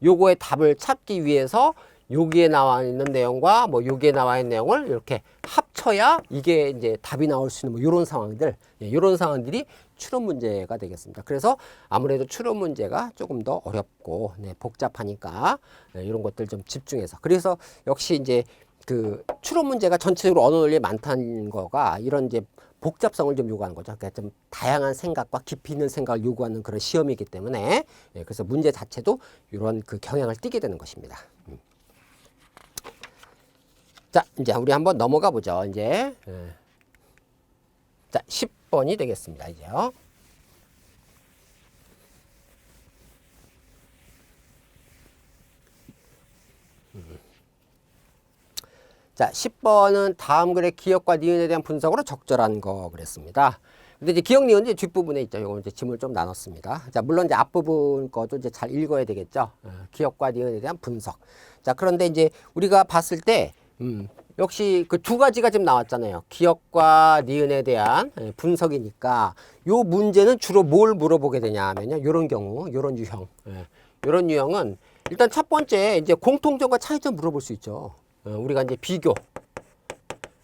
요거의 답을 찾기 위해서 여기에 나와 있는 내용과 뭐 여기에 나와 있는 내용을 이렇게 합쳐야 이게 이제 답이 나올 수 있는 뭐 이런 상황들, 이런 상황들이 추론 문제가 되겠습니다. 그래서 아무래도 추론 문제가 조금 더 어렵고 네, 복잡하니까 네, 이런 것들 좀 집중해서. 그래서 역시 이제 그 추론 문제가 전체적으로 언어 논리에 많다는 거가 이런 이제 복잡성을 좀 요구하는 거죠. 그러니까 좀 다양한 생각과 깊이 있는 생각을 요구하는 그런 시험이기 때문에 예, 그래서 문제 자체도 이런 그 경향을 띠게 되는 것입니다. 자, 이제 우리 한번 넘어가 보죠. 이제 자, 10번이 되겠습니다. 이제요. 자, 10번은 다음 글의 기억과 니은에 대한 분석으로 적절한 거 그랬습니다. 근데 이제 기억, 니은 이제 뒷부분에 있죠. 요거 이제 지문을 좀 나눴습니다. 자, 물론 이제 앞부분 것도 이제 잘 읽어야 되겠죠. 기억과 니은에 대한 분석. 자, 그런데 이제 우리가 봤을 때, 역시 그 두 가지가 지금 나왔잖아요. 기억과 니은에 대한 분석이니까 요 문제는 주로 뭘 물어보게 되냐 하면요. 요런 경우, 요런 유형. 요런 유형은 일단 첫 번째 이제 공통점과 차이점 물어볼 수 있죠. 우리가 이제 비교.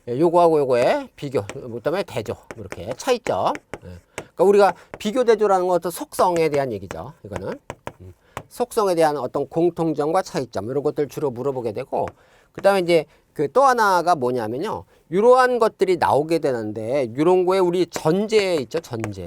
요거하고 요거의 비교. 그다음에 대조. 이렇게 차이점. 그러니까 우리가 비교 대조라는 건 어떤 속성에 대한 얘기죠. 이거는. 속성에 대한 어떤 공통점과 차이점. 이런 것들 주로 물어보게 되고 그다음에 이제 그 또 하나가 뭐냐면요. 이러한 것들이 나오게 되는데 이런 거에 우리 전제 있죠. 전제.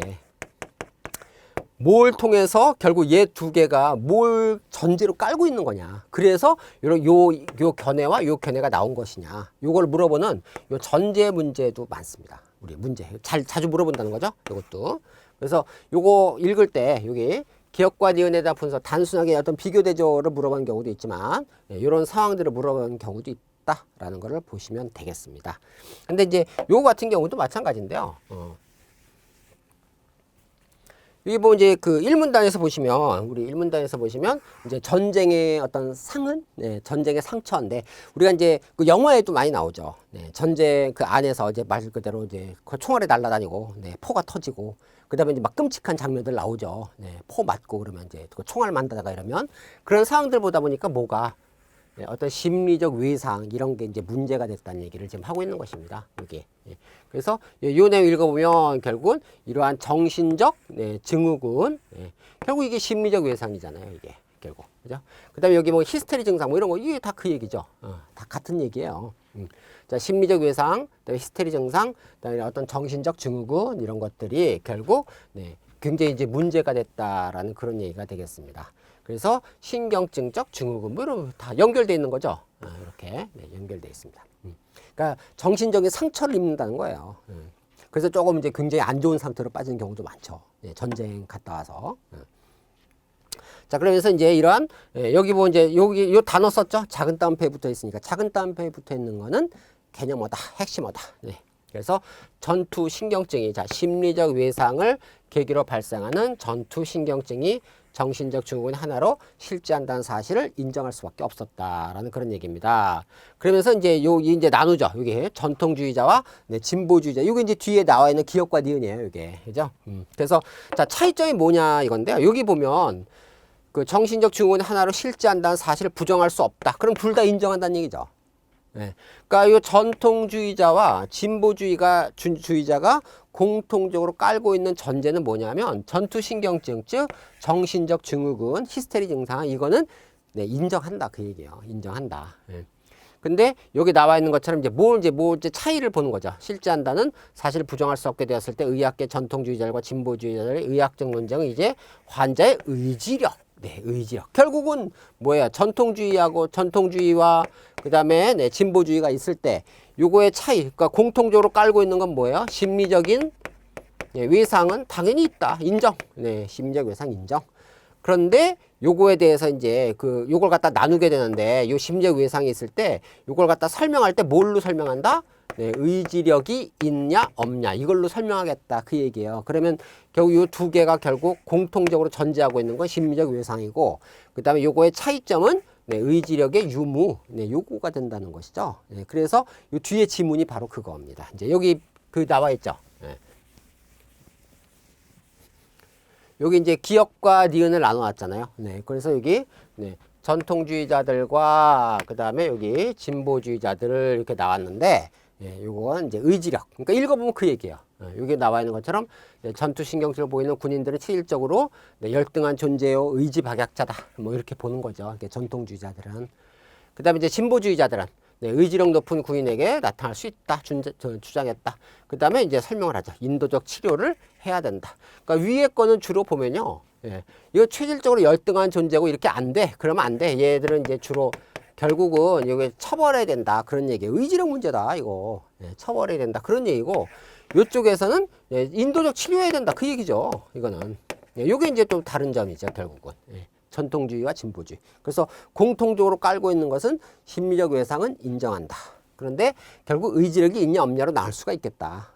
뭘 통해서 결국 얘 두 개가 뭘 전제로 깔고 있는 거냐. 그래서 요 견해와 요 견해가 나온 것이냐. 요걸 물어보는 요 전제 문제도 많습니다. 우리 문제. 자주 물어본다는 거죠. 요것도. 그래서 요거 읽을 때 여기 기억과 니은에 대한 분석 단순하게 어떤 비교 대조를 물어보는 경우도 있지만 이런 상황들을 물어보는 경우도 있다라는 것을 보시면 되겠습니다. 근데 이제 요거 같은 경우도 마찬가지인데요. 여기 뭐 이제 그 1문단에서 보시면 우리 1문단에서 보시면 이제 전쟁의 어떤 상흔, 네, 전쟁의 상처인데 우리가 이제 그 영화에도 많이 나오죠. 네, 전쟁 그 안에서 이제 말 그대로 이제 그 총알이 날아다니고, 네, 포가 터지고, 그다음에 이제 막 끔찍한 장면들 나오죠. 네, 포 맞고 그러면 이제 그 총알 만다다가 이러면 그런 상황들 보다 보니까 뭐가 네, 어떤 심리적 외상 이런 게 이제 문제가 됐다는 얘기를 지금 하고 있는 것입니다. 여기. 예. 그래서 이 내용 읽어보면 결국은 이러한 정신적 증후군, 결국 이게 심리적 외상이잖아요. 이게 결국 그죠? 그다음에 여기 뭐 히스테리 증상 뭐 이런 거 이게 다 그 얘기죠. 다 같은 얘기예요. 자, 심리적 외상, 그다음에 히스테리 증상, 그다음에 어떤 정신적 증후군 이런 것들이 결국 굉장히 이제 문제가 됐다라는 그런 얘기가 되겠습니다. 그래서 신경증적 증후군 뭐 이런 다 연결되어 있는 거죠. 이렇게 연결되어 있습니다. 그러니까 정신적인 상처를 입는다는 거예요. 그래서 조금 이제 굉장히 안 좋은 상태로 빠지는 경우도 많죠. 전쟁 갔다 와서. 자, 그러면서 이제 이러한 여기 뭐 이제 여기 요 단어 썼죠. 작은 따옴표에 붙어 있으니까 작은 따옴표에 붙어 있는 거는 개념어다, 핵심어다. 그래서 전투신경증이, 자, 심리적 외상을 계기로 발생하는 전투신경증이 정신적 증후군 하나로 실제한다는 사실을 인정할 수밖에 없었다라는 그런 얘기입니다. 그러면서 이제 이제 나누죠. 이게 전통주의자와 네, 진보주의자. 이게 이제 뒤에 나와 있는 기억과 니은이에요. 이게 그죠? 그래서 자, 차이점이 뭐냐 이건데요. 여기 보면 그 정신적 증후군 하나로 실제한다는 사실을 부정할 수 없다. 그럼 둘 다 인정한다는 얘기죠. 네. 그러니까 이 전통주의자와 진보주의자가 공통적으로 깔고 있는 전제는 뭐냐면 전투신경증, 즉 정신적 증후군, 히스테리 증상, 이거는 네, 인정한다 그 얘기예요. 인정한다. 네. 근데 여기 나와 있는 것처럼 이제 차이를 보는 거죠. 실제한다는 사실을 부정할 수 없게 되었을 때 의학계 전통주의자들과 진보주의자들의 의학적 논쟁은 이제 환자의 의지력. 네, 의지력. 결국은 뭐예요? 전통주의와 그다음에 네, 진보주의가 있을 때 요거의 차이, 그러니까 공통적으로 깔고 있는 건 뭐예요? 심리적인 네, 외상은 당연히 있다. 인정. 네, 심리적 외상 인정. 그런데 요거에 대해서 이제 요걸 갖다 나누게 되는데 요 심리적 외상이 있을 때 요걸 갖다 설명할 때 뭘로 설명한다? 네, 의지력이 있냐 없냐 이걸로 설명하겠다 그 얘기예요. 그러면 결국 이 두 개가 결국 공통적으로 전제하고 있는 건 심리적 외상이고 그 다음에 요거의 차이점은 네, 의지력의 유무 네, 요거가 된다는 것이죠. 네, 그래서 요 뒤에 지문이 바로 그거입니다. 이제 여기 나와 있죠. 네. 여기 이제 기억과 니은을 나눠놨잖아요. 네, 그래서 여기 네, 전통주의자들과 그 다음에 여기 진보주의자들을 이렇게 나왔는데 예, 요건 이제 의지력. 그러니까 읽어보면 그 얘기예요. 여기 나와 있는 것처럼 전투신경증을 보이는 군인들은 체질적으로 열등한 존재요, 의지박약자다. 뭐 이렇게 보는 거죠. 전통주의자들은. 그 다음에 이제 진보주의자들은 의지력 높은 군인에게 나타날 수 있다. 주장했다. 그 다음에 이제 설명을 하죠. 인도적 치료를 해야 된다. 그러니까 위에 거는 주로 보면요. 예, 이거 체질적으로 열등한 존재고 이렇게 안 돼. 그러면 안 돼. 얘들은 이제 주로 결국은 여기 처벌해야 된다 그런 얘기예요. 의지력 문제다 이거. 예, 처벌해야 된다 그런 얘기고 이쪽에서는 예, 인도적 치료해야 된다 그 얘기죠. 이거는 예, 요게 이제 또 다른 점이죠 결국은. 예, 전통주의와 진보주의. 그래서 공통적으로 깔고 있는 것은 심리적 외상은 인정한다. 그런데 결국 의지력이 있냐 없냐로 나눌 수가 있겠다.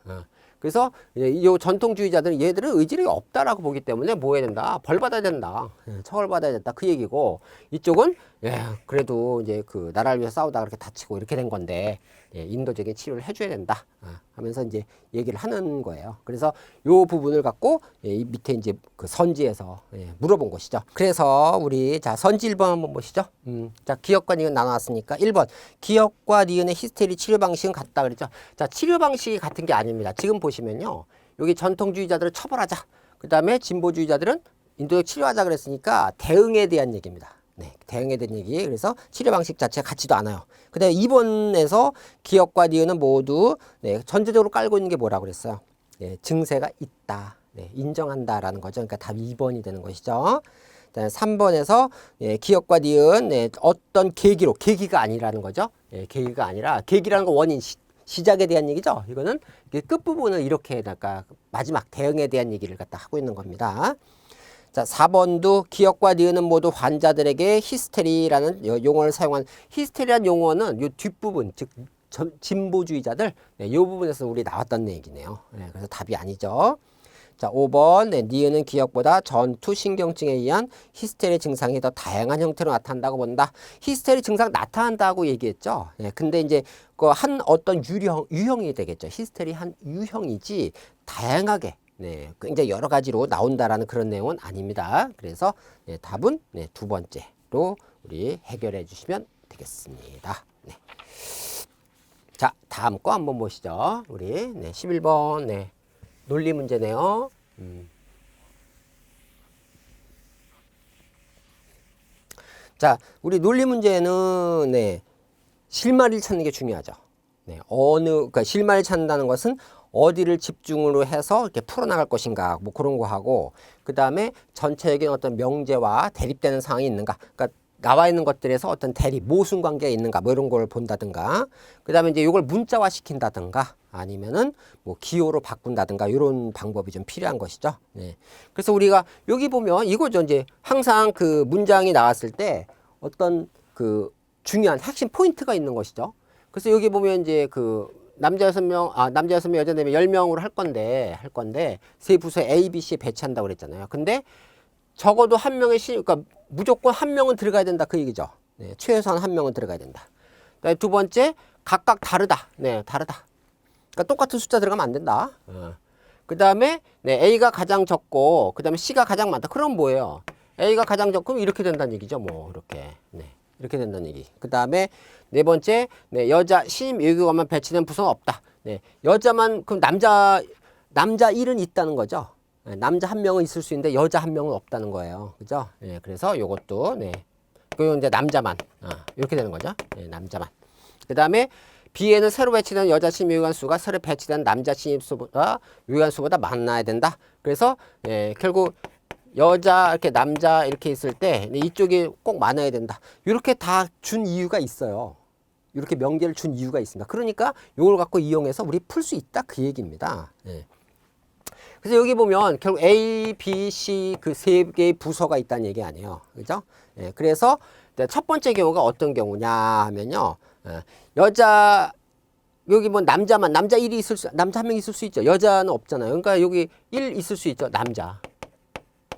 그래서 이 전통주의자들은 얘들은 의지력이 없다라고 보기 때문에 뭐 해야 된다? 벌 받아야 된다. 처벌받아야 된다. 그 얘기고 이쪽은 예, 그래도 이제 나라를 위해서 싸우다 그렇게 다치고 이렇게 된 건데 예, 인도적인 치료를 해줘야 된다. 하면서 이제 얘기를 하는 거예요. 그래서 요 부분을 갖고 예, 이 밑에 이제 선지에서 예, 물어본 것이죠. 그래서 우리 자 선지 1번 한번 보시죠. 자 기억과 니은 나눠왔으니까 1번 기억과 니은의 히스테리 치료 방식은 같다 그랬죠. 자 치료 방식이 같은 게 아닙니다. 지금 보시면요. 여기 전통주의자들을 처벌하자. 그 다음에 진보주의자들은 인도적 치료하자 그랬으니까 대응에 대한 얘기입니다. 네, 대응에 대한 얘기. 그래서 치료 방식 자체가 같지도 않아요. 그 다음에 2번에서 기억과 니은은 모두 네, 전제적으로 깔고 있는 게 뭐라고 그랬어요? 네, 증세가 있다. 네, 인정한다라는 거죠. 그러니까 답이 2번이 되는 것이죠. 3번에서 예, 기억과 니은 네, 어떤 계기가 아니라는 거죠. 예, 계기가 아니라 계기라는 거 원인 시작에 대한 얘기죠. 이거는 끝부분을 이렇게 마지막 대응에 대한 얘기를 갖다 하고 있는 겁니다. 자, 4번도 기억과 니은은 모두 환자들에게 히스테리라는 용어를 사용한 히스테리라는 용어는 요 뒷부분 즉 진보주의자들 네, 요 부분에서 우리 나왔던 얘기네요. 네, 그래서 답이 아니죠. 자, 5번 네, 니은은 기억보다 전투신경증에 의한 히스테리 증상이 더 다양한 형태로 나타난다고 본다. 히스테리 증상 나타난다고 얘기했죠. 네, 근데 이제 한 어떤 유형이 되겠죠. 히스테리 한 유형이지 다양하게 네, 굉장히 여러 가지로 나온다라는 그런 내용은 아닙니다. 그래서 네, 답은 네, 두 번째로 우리 해결해 주시면 되겠습니다. 네. 자, 다음 거 한번 보시죠. 우리 네, 11번 네, 논리 문제네요. 자, 우리 논리 문제는 네, 실마리를 찾는 게 중요하죠. 네, 그러니까 실마리를 찾는다는 것은 어디를 집중으로 해서 이렇게 풀어나갈 것인가, 뭐 그런 거 하고, 그 다음에 전체적인 어떤 명제와 대립되는 상황이 있는가, 그러니까 나와 있는 것들에서 어떤 모순 관계가 있는가, 뭐 이런 걸 본다든가, 그 다음에 이제 이걸 문자화 시킨다든가, 아니면은 뭐 기호로 바꾼다든가, 이런 방법이 좀 필요한 것이죠. 네. 그래서 우리가 여기 보면 이거죠. 이제 항상 그 문장이 나왔을 때 어떤 중요한 핵심 포인트가 있는 것이죠. 그래서 여기 보면 이제 남자 6명, 남자 6명, 여자 4명, 10명으로 할 건데, 세 부서에 A, B, C 배치한다고 그랬잖아요. 근데 적어도 한 명의 그러니까 무조건 한 명은 들어가야 된다. 그 얘기죠. 네, 최소한 한 명은 들어가야 된다. 두 번째, 각각 다르다. 네, 다르다. 그러니까 똑같은 숫자 들어가면 안 된다. 그 다음에, 네, A가 가장 적고, 그 다음에 C가 가장 많다. 그럼 뭐예요? A가 가장 적고 이렇게 된다는 얘기죠. 뭐, 이렇게. 네, 이렇게 된다는 얘기. 그 다음에, 네 번째, 네, 여자 신임 예교관만 배치된 부서는 없다. 네, 여자만, 그럼 남자 1은 있다는 거죠. 네, 남자 한 명은 있을 수 있는데 여자 한 명은 없다는 거예요. 그죠? 네, 그래서 요것도, 네. 그리고 이제 남자만. 이렇게 되는 거죠. 네, 남자만. 그 다음에, B에는 새로 배치된 여자 신임 예교관 수가 새로 배치된 남자 신임 수보다, 예교관 수보다 많아야 된다. 그래서, 예, 결국, 여자, 이렇게 남자 이렇게 있을 때, 이쪽이 꼭 많아야 된다. 이렇게 다 준 이유가 있어요. 이렇게 명제를 준 이유가 있습니다. 그러니까 이걸 갖고 이용해서 우리 풀 수 있다. 그 얘기입니다. 예. 그래서 여기 보면 결국 A, B, C 그 세 개의 부서가 있다는 얘기 아니에요. 그죠? 예. 그래서 첫 번째 경우가 어떤 경우냐 하면요. 여자, 여기 뭐 남자 1이 있을 수, 남자 한 명 있을 수 있죠. 여자는 없잖아요. 그러니까 여기 1 있을 수 있죠. 남자.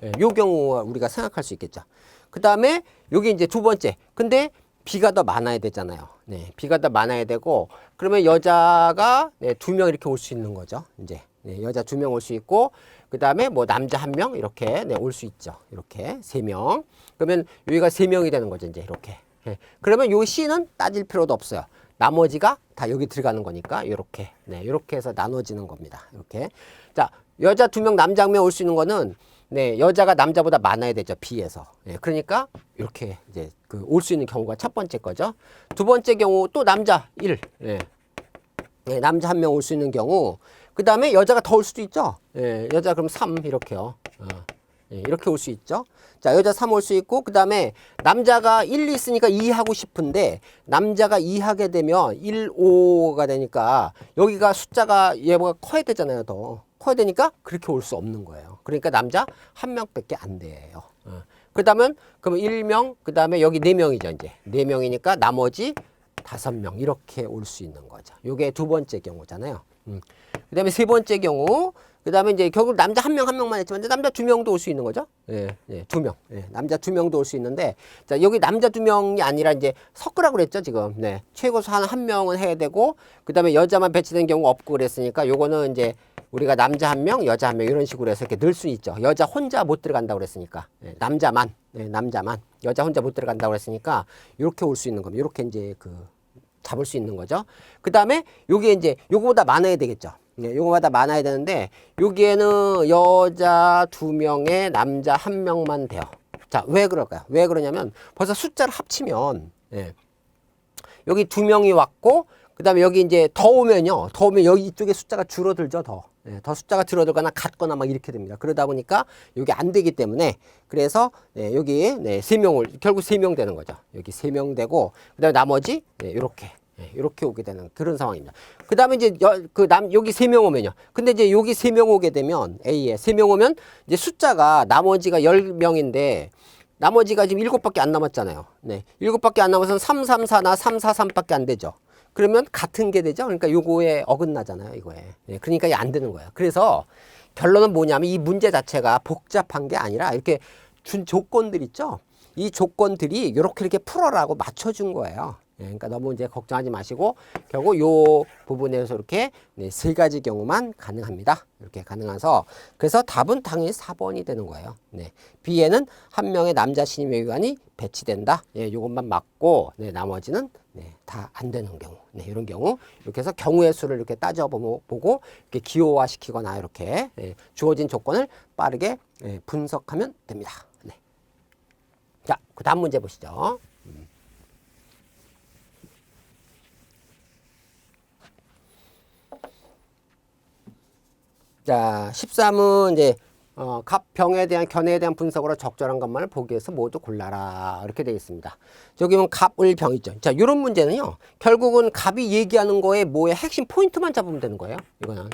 예, 요 경우가 우리가 생각할 수 있겠죠. 그 다음에 여기 이제 두 번째. 근데 B가 더 많아야 되잖아요. 네, B가 더 많아야 되고, 그러면 여자가 네, 2명 이렇게 올 수 있는 거죠. 이제 네, 여자 2명 올 수 있고, 그 다음에 뭐 남자 1명 이렇게 네, 올 수 있죠. 이렇게 3명. 그러면 여기가 3명이 되는 거죠. 이제 이렇게. 네, 그러면 요 C는 따질 필요도 없어요. 나머지가 다 여기 들어가는 거니까 이렇게 네, 이렇게 해서 나눠지는 겁니다. 이렇게. 자, 여자 2명, 남자 1명 올 수 있는 거는 네, 여자가 남자보다 많아야 되죠. B에서. 네, 그러니까 이렇게 이제 그 올 수 있는 경우가 첫 번째 거죠. 두 번째 경우 또 남자 1. 네. 네, 남자 1명 올 수 있는 경우. 그 다음에 여자가 더 올 수도 있죠. 네, 여자 그럼 3 이렇게요. 네, 이렇게 올 수 있죠. 자, 여자 3 올 수 있고, 그 다음에 남자가 1 있으니까 2 하고 싶은데, 남자가 2 하게 되면 1, 5가 되니까, 여기가 숫자가 얘가 커야 되잖아요, 더. 커야 되니까 그렇게 올 수 없는 거예요. 그러니까 남자 1명밖에 안 돼요. 그 다음은, 그러면 1명, 그 다음에 여기 4명이죠, 이제. 4명이니까 나머지 5명, 이렇게 올 수 있는 거죠. 요게 두 번째 경우잖아요. 그 다음에 세 번째 경우, 그 다음에 이제 결국 남자 1명만 했지만 남자 2명도 올 수 있는 거죠. 예, 예, 2명. 예, 남자 2명도 올 수 있는데, 자, 여기 남자 2명이 아니라 이제 섞으라고 그랬죠, 지금. 네. 최고수한 1명은 해야 되고, 그 다음에 여자만 배치된 경우 없고 그랬으니까 요거는 이제 우리가 남자 1명, 여자 1명 이런 식으로 해서 이렇게 넣을 수 있죠. 여자 혼자 못 들어간다고 그랬으니까. 예, 남자만. 예, 남자만. 여자 혼자 못 들어간다고 그랬으니까 이렇게 올 수 있는 겁니다. 이렇게 이제 그 잡을 수 있는 거죠. 그 다음에 요게 이제 요거보다 많아야 되겠죠. 네, 요거보다 많아야 되는데 여기에는 여자 2명에 남자 1명만 돼요. 자, 왜 그럴까요? 왜 그러냐면 벌써 숫자를 합치면 예, 여기 2명이 왔고 그 다음에 여기 이제 더 오면요. 더 오면 여기 이쪽에 숫자가 줄어들죠. 더. 예, 더 숫자가 줄어들거나 같거나 막 이렇게 됩니다. 그러다 보니까 여기 안 되기 때문에 그래서 네, 여기 네, 3명을 결국 3명 되는 거죠. 여기 3명 되고 그 다음에 나머지 네, 이렇게. 네, 이렇게 오게 되는 그런 상황입니다. 그 다음에 이제 여기 3명 오면요. 근데 이제 여기 3명 오게 되면 A에 3명 오면 이제 숫자가 나머지가 10명인데 나머지가 지금 7밖에 안 남았잖아요. 네. 7밖에 안 남아서 3, 3, 4나 3, 4, 3밖에 안 되죠. 그러면 같은 게 되죠. 그러니까 요거에 어긋나잖아요. 이거에. 네. 그러니까 이게 안 되는 거예요. 그래서 결론은 뭐냐면 이 문제 자체가 복잡한 게 아니라 이렇게 준 조건들 있죠. 이 조건들이 이렇게 풀어라고 맞춰준 거예요. 예, 그러니까 너무 이제 걱정하지 마시고 결국 요 부분에서 이렇게 네, 3가지 경우만 가능합니다. 이렇게 가능해서 그래서 답은 당연히 4번이 되는 거예요. 네. B에는 1명의 남자 신임 외교관이 배치된다. 예, 요것만 맞고 네, 나머지는 네, 다 안 되는 경우. 네, 이런 경우 이렇게 해서 경우의 수를 이렇게 따져보고 이렇게 기호화시키거나 이렇게 예, 주어진 조건을 빠르게 예, 분석하면 됩니다. 네. 자, 그 다음 문제 보시죠. 자, 13은 이제 갑, 병에 대한 견해에 대한 분석으로 적절한 것만을 보기 위해서 모두 골라라 이렇게 되어 있습니다. 저기 보면 갑, 을, 병 있죠. 자, 이런 문제는요. 결국은 갑이 얘기하는 거에 뭐의 핵심 포인트만 잡으면 되는 거예요. 이거는.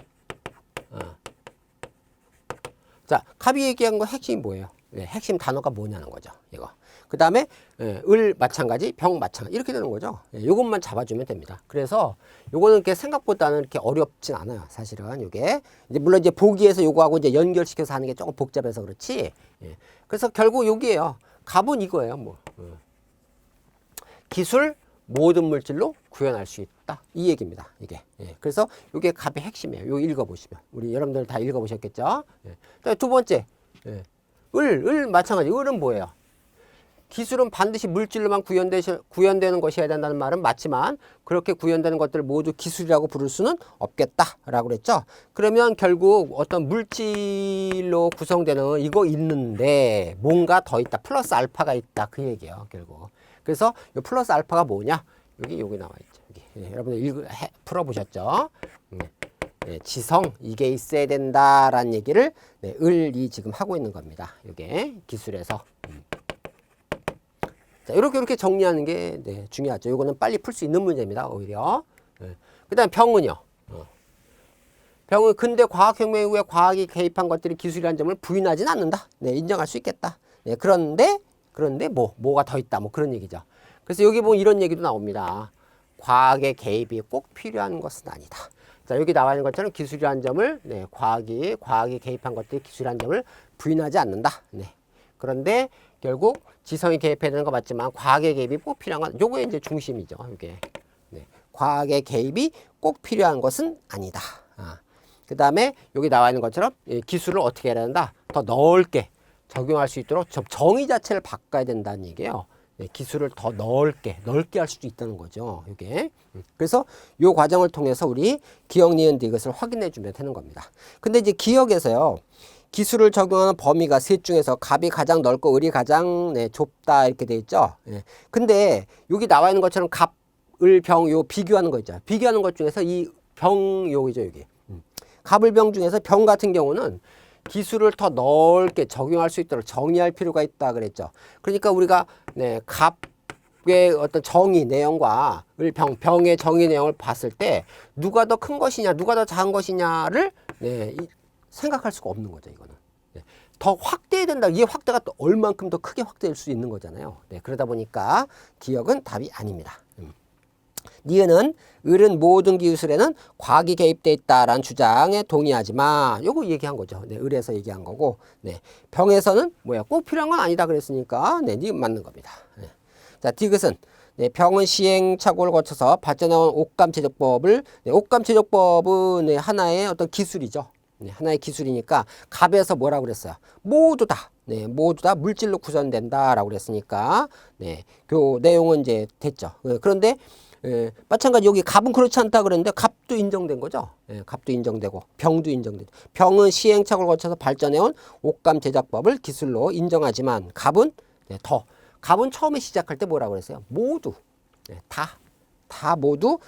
자, 갑이 얘기한 거 핵심이 뭐예요? 핵심 단어가 뭐냐는 거죠. 이거. 그 다음에 을 마찬가지, 병 마찬가지 이렇게 되는 거죠. 요것만 잡아주면 됩니다. 그래서 요거는 이렇게 생각보다는 이렇게 어렵진 않아요. 사실은 이게 이제 물론 이제 보기에서 요거하고 이제 연결시켜서 하는 게 조금 복잡해서 그렇지. 그래서 결국 여기에요. 값은 이거예요. 뭐 기술 모든 물질로 구현할 수 있다. 이 얘기입니다. 이게. 그래서 이게 값의 핵심이에요. 요 읽어보시면 우리 여러분들 다 읽어보셨겠죠. 두 번째, 을 마찬가지. 을은 뭐예요? 기술은 반드시 물질로만 구현되는 것이어야 된다는 말은 맞지만 그렇게 구현되는 것들을 모두 기술이라고 부를 수는 없겠다라고 그랬죠. 그러면 결국 어떤 물질로 구성되는 이거 있는데 뭔가 더 있다. 플러스 알파가 있다. 그 얘기예요. 결국. 그래서 이 플러스 알파가 뭐냐? 여기 나와 있죠. 여기. 여러분들 풀어보셨죠? 지성 이게 있어야 된다라는 얘기를 을이 지금 하고 있는 겁니다. 이게 기술에서. 자, 이렇게 정리하는 게 중요하죠. 이거는 빨리 풀 수 있는 문제입니다. 오히려. 그 다음에 병은요. 병은 근대 과학혁명 이후에 과학이 개입한 것들이 기술이라는 점을 부인하지는 않는다. 인정할 수 있겠다. 그런데 뭐가 더 있다. 뭐 그런 얘기죠. 그래서 여기 보면 이런 얘기도 나옵니다. 과학의 개입이 꼭 필요한 것은 아니다. 자, 여기 나와 있는 것처럼 기술이라는 점을 과학이 개입한 것들이 기술이라는 점을 부인하지 않는다. 그런데 결국 지성이 개입해야 되는 거 맞지만 과학의 개입이 꼭 필요한 건 요거에 이제 중심이죠. 이게 과학의 개입이 꼭 필요한 것은 아니다. 그 다음에 여기 나와 있는 것처럼 기술을 어떻게 해야 된다? 더 넓게 적용할 수 있도록 정의 자체를 바꿔야 된다는 얘기예요. 기술을 더 넓게 할 수도 있다는 거죠. 이게. 그래서 이 과정을 통해서 우리 기억, 니은, 디귿을 확인해 주면 되는 겁니다. 근데 이제 기억에서요. 기술을 적용하는 범위가 셋 중에서 갑이 가장 넓고 을이 가장 좁다 이렇게 돼 있죠. 근데 여기 나와 있는 것처럼 갑, 을, 병 요 비교하는 거 있죠. 비교하는 것 중에서 이 병 요기죠. 여기. 갑, 을, 병 중에서 병 같은 경우는 기술을 더 넓게 적용할 수 있도록 정의할 필요가 있다 그랬죠. 그러니까 우리가 갑의 어떤 정의 내용과 을, 병의 정의 내용을 봤을 때 누가 더 큰 것이냐, 누가 더 작은 것이냐를 생각할 수가 없는 거죠. 이거는 더 확대해야 된다. 이게 확대가 또 얼만큼 더 크게 확대될 수 있는 거잖아요. 그러다 보니까 기억은 답이 아닙니다. 니은은 을은 모든 기술에는 과학이 개입돼 있다라는 주장에 동의하지만 요거 얘기한 거죠. 을에서 얘기한 거고 병에서는 뭐야 꼭 필요한 건 아니다 그랬으니까 니은 맞는 겁니다. 자, 디귿은 병은 시행착오를 거쳐서 발전해온 옥감체적법을 옥감체적법은 하나의 어떤 기술이죠. 하나의 기술이니까 갑에서 뭐라고 그랬어요? 모두 다 물질로 구성된다라고 그랬으니까 그 내용은 이제 됐죠. 그런데 마찬가지 여기 갑은 그렇지 않다 그랬는데 갑도 인정된 거죠. 갑도 인정되고 병도 인정되고 병은 시행착오를 거쳐서 발전해온 옥감 제작법을 기술로 인정하지만 갑은 갑은 처음에 시작할 때 뭐라고 그랬어요? 모두 다 모두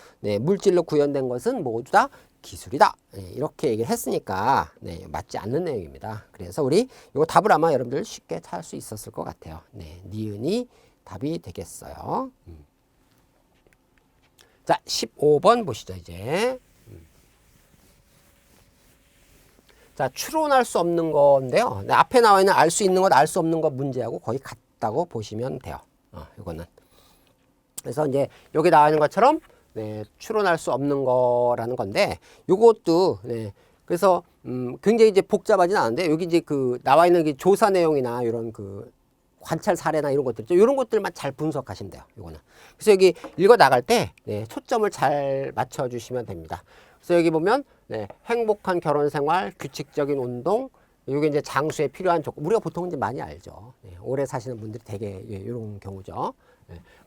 물질로 구현된 것은 모두 다 기술이다. 이렇게 얘기를 했으니까 맞지 않는 내용입니다. 그래서 우리 이거 답을 아마 여러분들 쉽게 찾을 수 있었을 것 같아요. 니은이 답이 되겠어요. 자, 15번 보시죠, 이제. 자, 추론할 수 없는 건데요. 앞에 나와 있는 알 수 있는 것, 알 수 없는 것 문제하고 거의 같다고 보시면 돼요. 이거는. 그래서 이제 여기 나와 있는 것처럼 추론할 수 없는 거라는 건데, 요것도, 그래서, 굉장히 이제 복잡하진 않은데, 여기 이제 그 나와 있는 그 조사 내용이나 이런 그 관찰 사례나 이런 것들, 이런 것들만 잘 분석하시면 돼요. 요거는. 그래서 여기 읽어 나갈 때 초점을 잘 맞춰 주시면 됩니다. 그래서 여기 보면 행복한 결혼 생활, 규칙적인 운동, 이게 이제 장수에 필요한 조건. 우리가 보통 이제 많이 알죠. 오래 사시는 분들이 되게 이런 경우죠.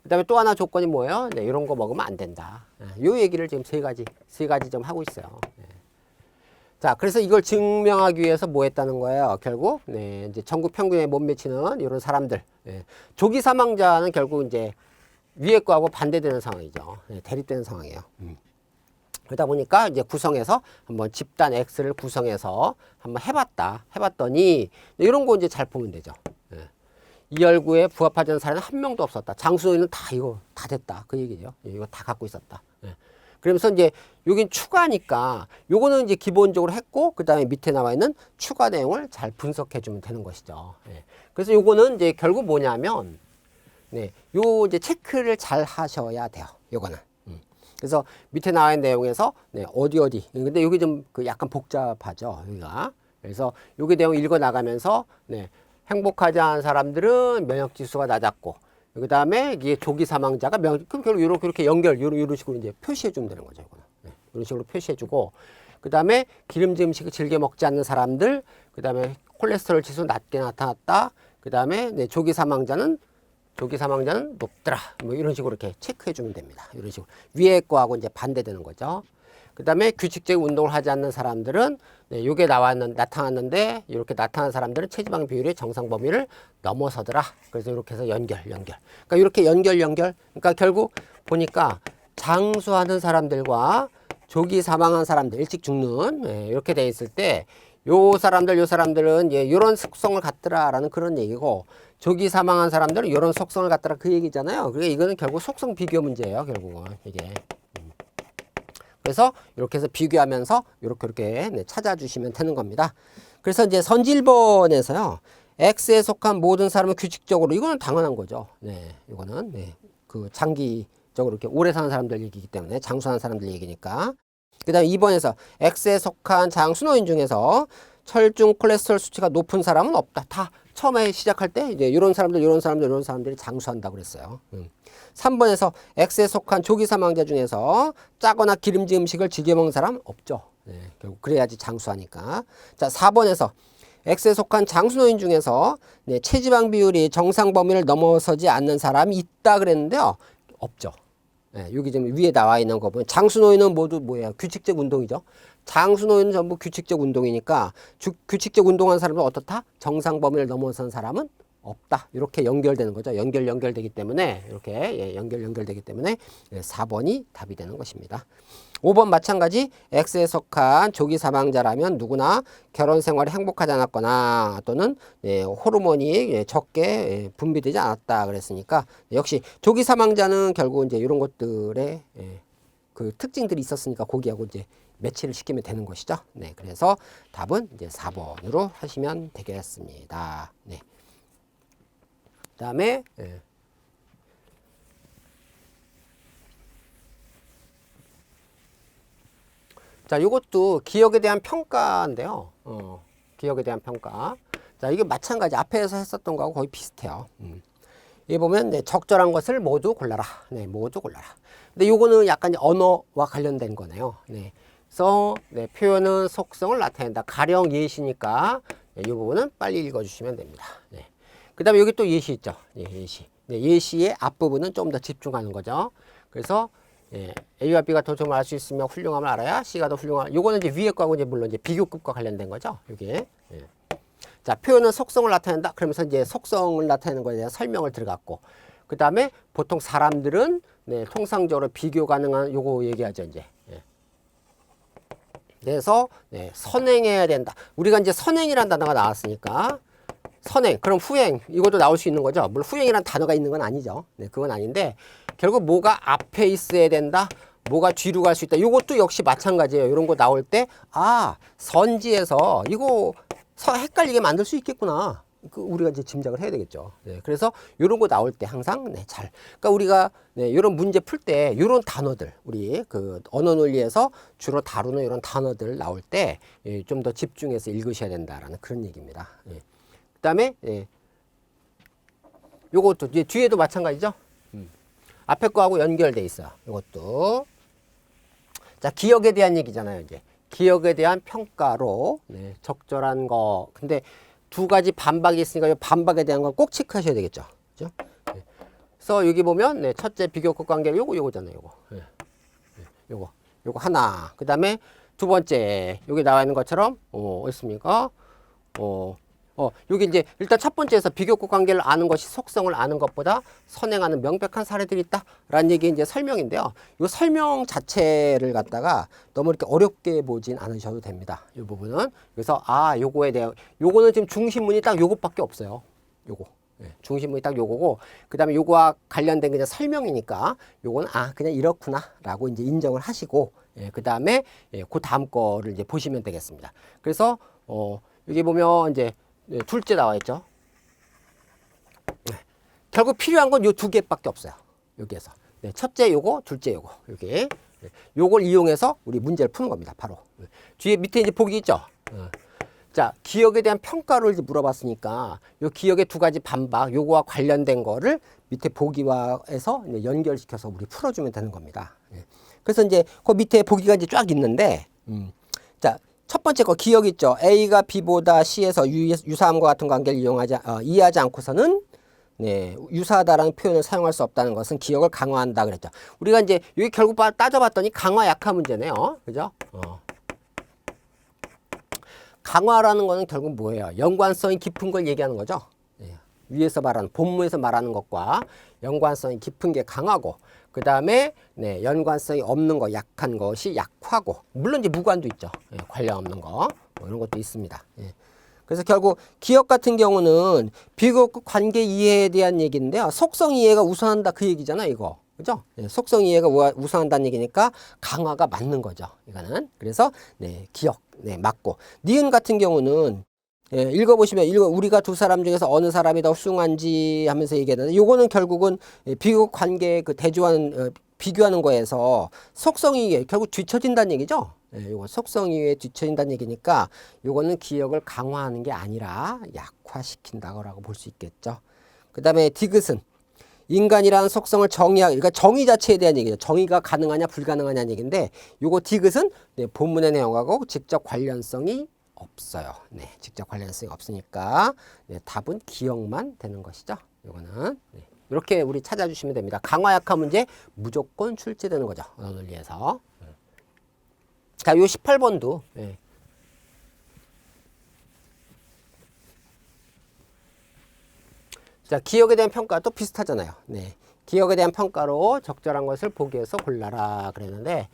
그다음에 또 하나 조건이 뭐예요? 이런 거 먹으면 안 된다. 요 얘기를 지금 세 가지 좀 하고 있어요. 자, 그래서 이걸 증명하기 위해서 뭐 했다는 거예요? 결국, 이제 전국 평균에 못 미치는 이런 사람들. 조기 사망자는 결국 이제 위에 거하고 반대되는 상황이죠. 대립되는 상황이에요. 그러다 보니까 이제 구성해서 한번 집단 X를 구성해서 한번 해봤더니 이런 거 이제 잘 보면 되죠. 이 열구에 부합하지 않는 사례는 한 명도 없었다. 장수인은 다 이거 다 됐다. 그 얘기죠. 이거 다 갖고 있었다. 그러면서 이제 여긴 추가니까 요거는 이제 기본적으로 했고 그다음에 밑에 나와 있는 추가 내용을 잘 분석해 주면 되는 것이죠. 예. 그래서 요거는 이제 결국 뭐냐면 네, 요 이제 체크를 잘 하셔야 돼요. 요거는. 그래서 밑에 나와 있는 내용에서 네, 어디 근데 여기 좀 그 약간 복잡하죠. 여기가. 그래서 여기 내용 읽어 나가면서 네, 행복하지 않은 사람들은 면역 지수가 낮았고 그다음에 이게 조기 사망자가 그럼 결국 이렇게 연결 이런 식으로 이제 표시해 주면 되는 거죠. 이거는. 네, 이런 식으로 표시해 주고 그다음에 기름진 음식을 즐겨 먹지 않는 사람들 그다음에 콜레스테롤 지수 낮게 나타났다. 그다음에 네, 조기 사망자는 높더라. 뭐 이런 식으로 이렇게 체크해 주면 됩니다. 이런 식으로. 위에 거하고 이제 반대되는 거죠. 그 다음에 규칙적인 운동을 하지 않는 사람들은, 네, 요게 나타났는데, 이렇게 나타난 사람들은 체지방 비율의 정상 범위를 넘어서더라. 그래서 이렇게 해서 연결. 그러니까 이렇게 연결. 그러니까 결국 보니까 장수하는 사람들과 조기 사망한 사람들, 일찍 죽는, 네, 이렇게 돼 있을 때, 요 사람들은 예, 요런 속성을 갖더라라는 그런 얘기고, 조기 사망한 사람들은 요런 속성을 갖더라 그 얘기잖아요. 그러니까 이거는 결국 속성 비교 문제예요, 결국은. 이게. 그래서 이렇게 해서 비교하면서 이렇게 네, 찾아주시면 되는 겁니다. 그래서 이제 선지 1번에서요. X에 속한 모든 사람은 규칙적으로, 이거는 당연한 거죠. 네, 이거는 네, 그 장기적으로 이렇게 오래 사는 사람들 얘기이기 때문에 장수하는 사람들 얘기니까. 그 다음에 2번에서 X에 속한 장수노인 중에서 혈중 콜레스테롤 수치가 높은 사람은 없다. 다 처음에 시작할 때 이제 이런 사람들이 장수한다고 그랬어요. 3번에서 X에 속한 조기 사망자 중에서 짜거나 기름진 음식을 즐겨 먹는 사람 없죠. 네, 결국 그래야지 장수하니까. 자, 4번에서 X에 속한 장수노인 중에서 네, 체지방 비율이 정상 범위를 넘어서지 않는 사람이 있다 그랬는데요. 없죠. 네, 여기 지금 위에 나와 있는 거 보면 장수노인은 모두 뭐예요? 규칙적 운동이죠. 장수노인은 전부 규칙적 운동이니까 규칙적 운동하는 사람은 어떻다? 정상 범위를 넘어선 사람은 없다. 이렇게 연결되는 거죠. 연결되기 때문에 이렇게 예, 연결되기 때문에 4번이 답이 되는 것입니다. 5번 마찬가지 X에 속한 조기 사망자라면 누구나 결혼 생활이 행복하지 않았거나 또는 예, 호르몬이 예, 적게 예, 분비되지 않았다 그랬으니까 역시 조기 사망자는 결국 이제 이런 것들의 예, 그 특징들이 있었으니까 거기하고 이제 매치를 시키면 되는 것이죠. 네, 그래서 답은 이제 4번으로 하시면 되겠습니다. 네. 그다음에 예. 자, 이것도 기억에 대한 평가인데요. 기억에 대한 평가. 자, 이게 마찬가지 앞에서 했었던 거하고 거의 비슷해요. 여기 보면 네, 적절한 것을 모두 골라라. 네, 모두 골라라. 근데 요거는 약간 언어와 관련된 거네요. 네. 그래서 네, 표현은 속성을 나타낸다. 가령 예시니까 네, 이 부분은 빨리 읽어주시면 됩니다. 네. 그 다음에 여기 또 예시 있죠. 예, 예시. 네, 예시의 앞부분은 좀 더 집중하는 거죠. 그래서 예, A와 B가 도점을 알 수 있으며 훌륭함을 알아야 C가 더 훌륭함. 요거는 이제 위에 거하고 이제 물론 이제 비교급과 관련된 거죠. 이게. 예. 자, 표현은 속성을 나타낸다. 그러면서 이제 속성을 나타내는 거에 대한 설명을 들어갔고, 그 다음에 보통 사람들은 네, 통상적으로 비교 가능한 요거 얘기하죠 이제. 예. 그래서 네, 선행해야 된다. 우리가 이제 선행이라는 단어가 나왔으니까. 선행, 그럼 후행, 이것도 나올 수 있는 거죠. 물론 후행이라는 단어가 있는 건 아니죠. 네, 그건 아닌데, 결국 뭐가 앞에 있어야 된다, 뭐가 뒤로 갈 수 있다. 이것도 역시 마찬가지예요. 이런 거 나올 때, 아, 선지에서 이거 헷갈리게 만들 수 있겠구나. 우리가 이제 짐작을 해야 되겠죠. 네, 그래서 이런 거 나올 때 항상 네, 그러니까 우리가 네, 이런 문제 풀 때 이런 단어들, 우리 그 언어 논리에서 주로 다루는 이런 단어들 나올 때 좀 더 집중해서 읽으셔야 된다라는 그런 얘기입니다. 예. 그다음에 예. 요것도 이제 뒤에도 마찬가지죠. 앞에 거하고 연결돼 있어요. 요것도. 자, 기억에 대한 얘기잖아요. 이제 기억에 대한 평가로 네, 적절한 거. 근데 두 가지 반박이 있으니까 이 반박에 대한 건 꼭 체크하셔야 되겠죠. 그죠? 네. 그래서 여기 보면 네, 첫째 비교급 관계로 요거잖아요. 요거. 네. 요거 하나. 그다음에 두 번째 여기 나와 있는 것처럼 어디 있습니까? 여기 이제 일단 첫 번째에서 비교급 관계를 아는 것이 속성을 아는 것보다 선행하는 명백한 사례들이 있다라는 얘기 이제 설명인데요. 이 설명 자체를 갖다가 너무 이렇게 어렵게 보진 않으셔도 됩니다. 이 부분은. 그래서 요거에 대한 요거는 지금 중심문이 딱 요것밖에 없어요. 요거. 중심문이 딱 요거고, 그 다음에 요거와 관련된 그냥 설명이니까 요건 그냥 이렇구나라고 이제 인정을 하시고, 그 다음에 그 다음 거를 이제 보시면 되겠습니다. 그래서 여기 보면 이제 둘째 나와 있죠. 결국 필요한 건 요 두 개밖에 없어요. 여기에서. 첫째 요거, 둘째 요거. 여기. 요걸 이용해서 우리 문제를 푸는 겁니다. 바로. 뒤에 밑에 이제 보기 있죠. 자, 기억에 대한 평가를 이제 물어봤으니까 요 기억의 두 가지 반박, 요거와 관련된 거를 밑에 보기와 해서 연결시켜서 우리 풀어주면 되는 겁니다. 그래서 이제 그 밑에 보기가 이제 쫙 있는데, 자, 첫 번째 거 기억 있죠. A가 B보다 C에서 유사함과 같은 관계를 이해하지 않고서는 유사하다라는 표현을 사용할 수 없다는 것은 기억을 강화한다 그랬죠. 우리가 이제 여기 결국 따져봤더니 강화 약화 문제네요. 그죠? 강화라는 거는 결국 뭐예요? 연관성이 깊은 걸 얘기하는 거죠. 위에서 말하는, 본문에서 말하는 것과 연관성이 깊은 게 강하고, 그 다음에 연관성이 없는 거, 약한 것이 약화고, 물론 이제 무관도 있죠. 관련 없는 거, 뭐 이런 것도 있습니다. 그래서 결국 기억 같은 경우는 비교급 관계 이해에 대한 얘기인데요. 속성 이해가 우선한다 그 얘기잖아, 이거. 그죠? 속성 이해가 우선한다는 얘기니까 강화가 맞는 거죠. 이거는. 그래서 기억 맞고. 니은 같은 경우는 읽어보시면 우리가 두 사람 중에서 어느 사람이 더 훌륭한지 하면서 얘기하는데, 요거는 결국은 비교급 관계 그 비교하는 거에서 속성 이해 결국 뒤처진다는 얘기죠. 요거 속성 이해에 뒤처진다는 얘기니까 요거는 기억을 강화하는 게 아니라 약화시킨다고 볼 수 있겠죠. 그 다음에 디귿은 인간이라는 속성을 그러니까 정의 자체에 대한 얘기죠. 정의가 가능하냐 불가능하냐는 얘기인데, 요거 디귿은 본문의 내용하고 직접 관련성이 없어요. 직접 관련성이 없으니까 답은 기억만 되는 것이죠. 요거는 이렇게 우리 찾아주시면 됩니다. 강화 약화 문제 무조건 출제되는 거죠. 언어 논리에서. 자, 요 18번도 자, 기억에 대한 평가도 비슷하잖아요. 기억에 대한 평가로 적절한 것을 보기 위해서 골라라 그랬는데,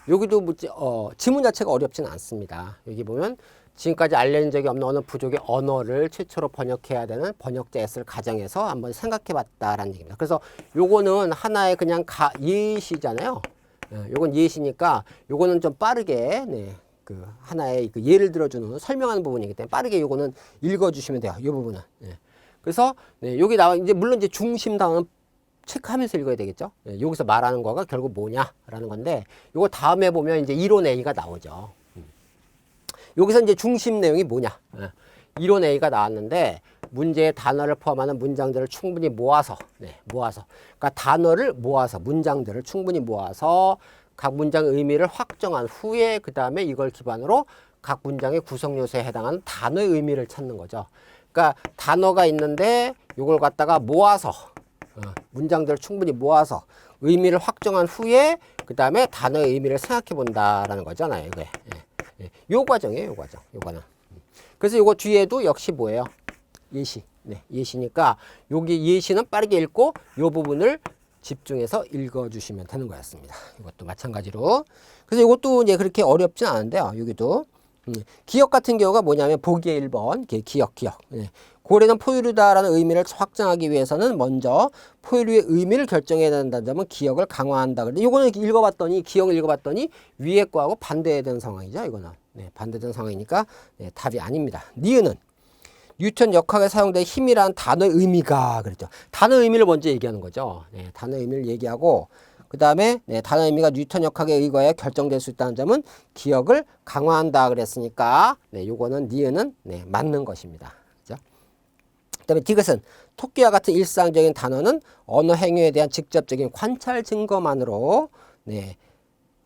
여기도 지문 자체가 어렵지는 않습니다. 여기 보면 지금까지 알려진 적이 없는 어느 부족의 언어를 최초로 번역해야 되는 번역자 S를 가정해서 한번 생각해 봤다라는 얘기입니다. 그래서 요거는 하나의 그냥 예시잖아요. 요건 예시니까 요거는 좀 빠르게 그 하나의 그 예를 들어주는 설명하는 부분이기 때문에 빠르게 요거는 읽어주시면 돼요. 이 부분은. 그래서 여기 나와 이제 물론 이제 중심 단어는 체크하면서 읽어야 되겠죠. 여기서 말하는 거가 결국 뭐냐라는 건데, 요거 다음에 보면 이제 이론 A가 나오죠. 여기서 이제 중심 내용이 뭐냐? 이론 A가 나왔는데 문제의 단어를 포함하는 문장들을 충분히 모아서, 그러니까 단어를 모아서 문장들을 충분히 모아서 각 문장의 의미를 확정한 후에 그 다음에 이걸 기반으로 각 문장의 구성 요소에 해당하는 단어의 의미를 찾는 거죠. 그러니까 단어가 있는데 이걸 갖다가 모아서 문장들을 충분히 모아서 의미를 확정한 후에 그 다음에 단어의 의미를 생각해 본다라는 거잖아요. 이게. 요 과정이에요, 요 과정. 요거는. 그래서 요거 뒤에도 역시 뭐예요? 예시. 예시니까 여기 예시는 빠르게 읽고 요 부분을 집중해서 읽어주시면 되는 거였습니다. 이것도 마찬가지로. 그래서 이것도 이제 그렇게 어렵진 않은데요. 여기도. 기억 같은 경우가 뭐냐면 보기에 1번 기억. 고래는 포유류다라는 의미를 확정하기 위해서는 먼저 포유류의 의미를 결정해야 된다는 점은 기억을 강화한다. 그런데 이거는 기억을 읽어봤더니 위에 거하고 반대되는 상황이죠. 이거는 반대되는 상황이니까 답이 아닙니다. 니은은 뉴턴 역학에 사용된 힘이라는 단어의 의미가 그랬죠. 단어 의미를 먼저 얘기하는 거죠. 단어 의미를 얘기하고 그 다음에 단어 의미가 뉴턴 역학에 의거해 결정될 수 있다는 점은 기억을 강화한다 그랬으니까 요거는 니은은 맞는 것입니다. 그 다음에 디귿은 토끼와 같은 일상적인 단어는 언어 행위에 대한 직접적인 관찰 증거만으로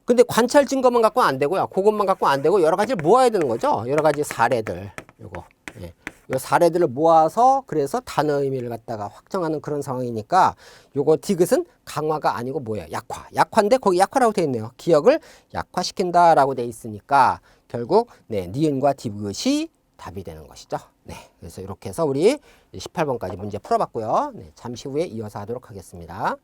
근데 관찰 증거만 갖고는 안 되고요. 그것만 갖고는 안 되고 여러 가지를 모아야 되는 거죠. 여러 가지 사례들 요 사례들을 모아서 그래서 단어 의미를 갖다가 확정하는 그런 상황이니까 요거 디귿은 강화가 아니고 뭐예요? 약화인데 거기 약화라고 되어 있네요. 기억을 약화시킨다라고 되어 있으니까 결국 니은과 디귿이 답이 되는 것이죠. 그래서 이렇게 해서 우리 18번까지 문제 풀어봤고요. 잠시 후에 이어서 하도록 하겠습니다.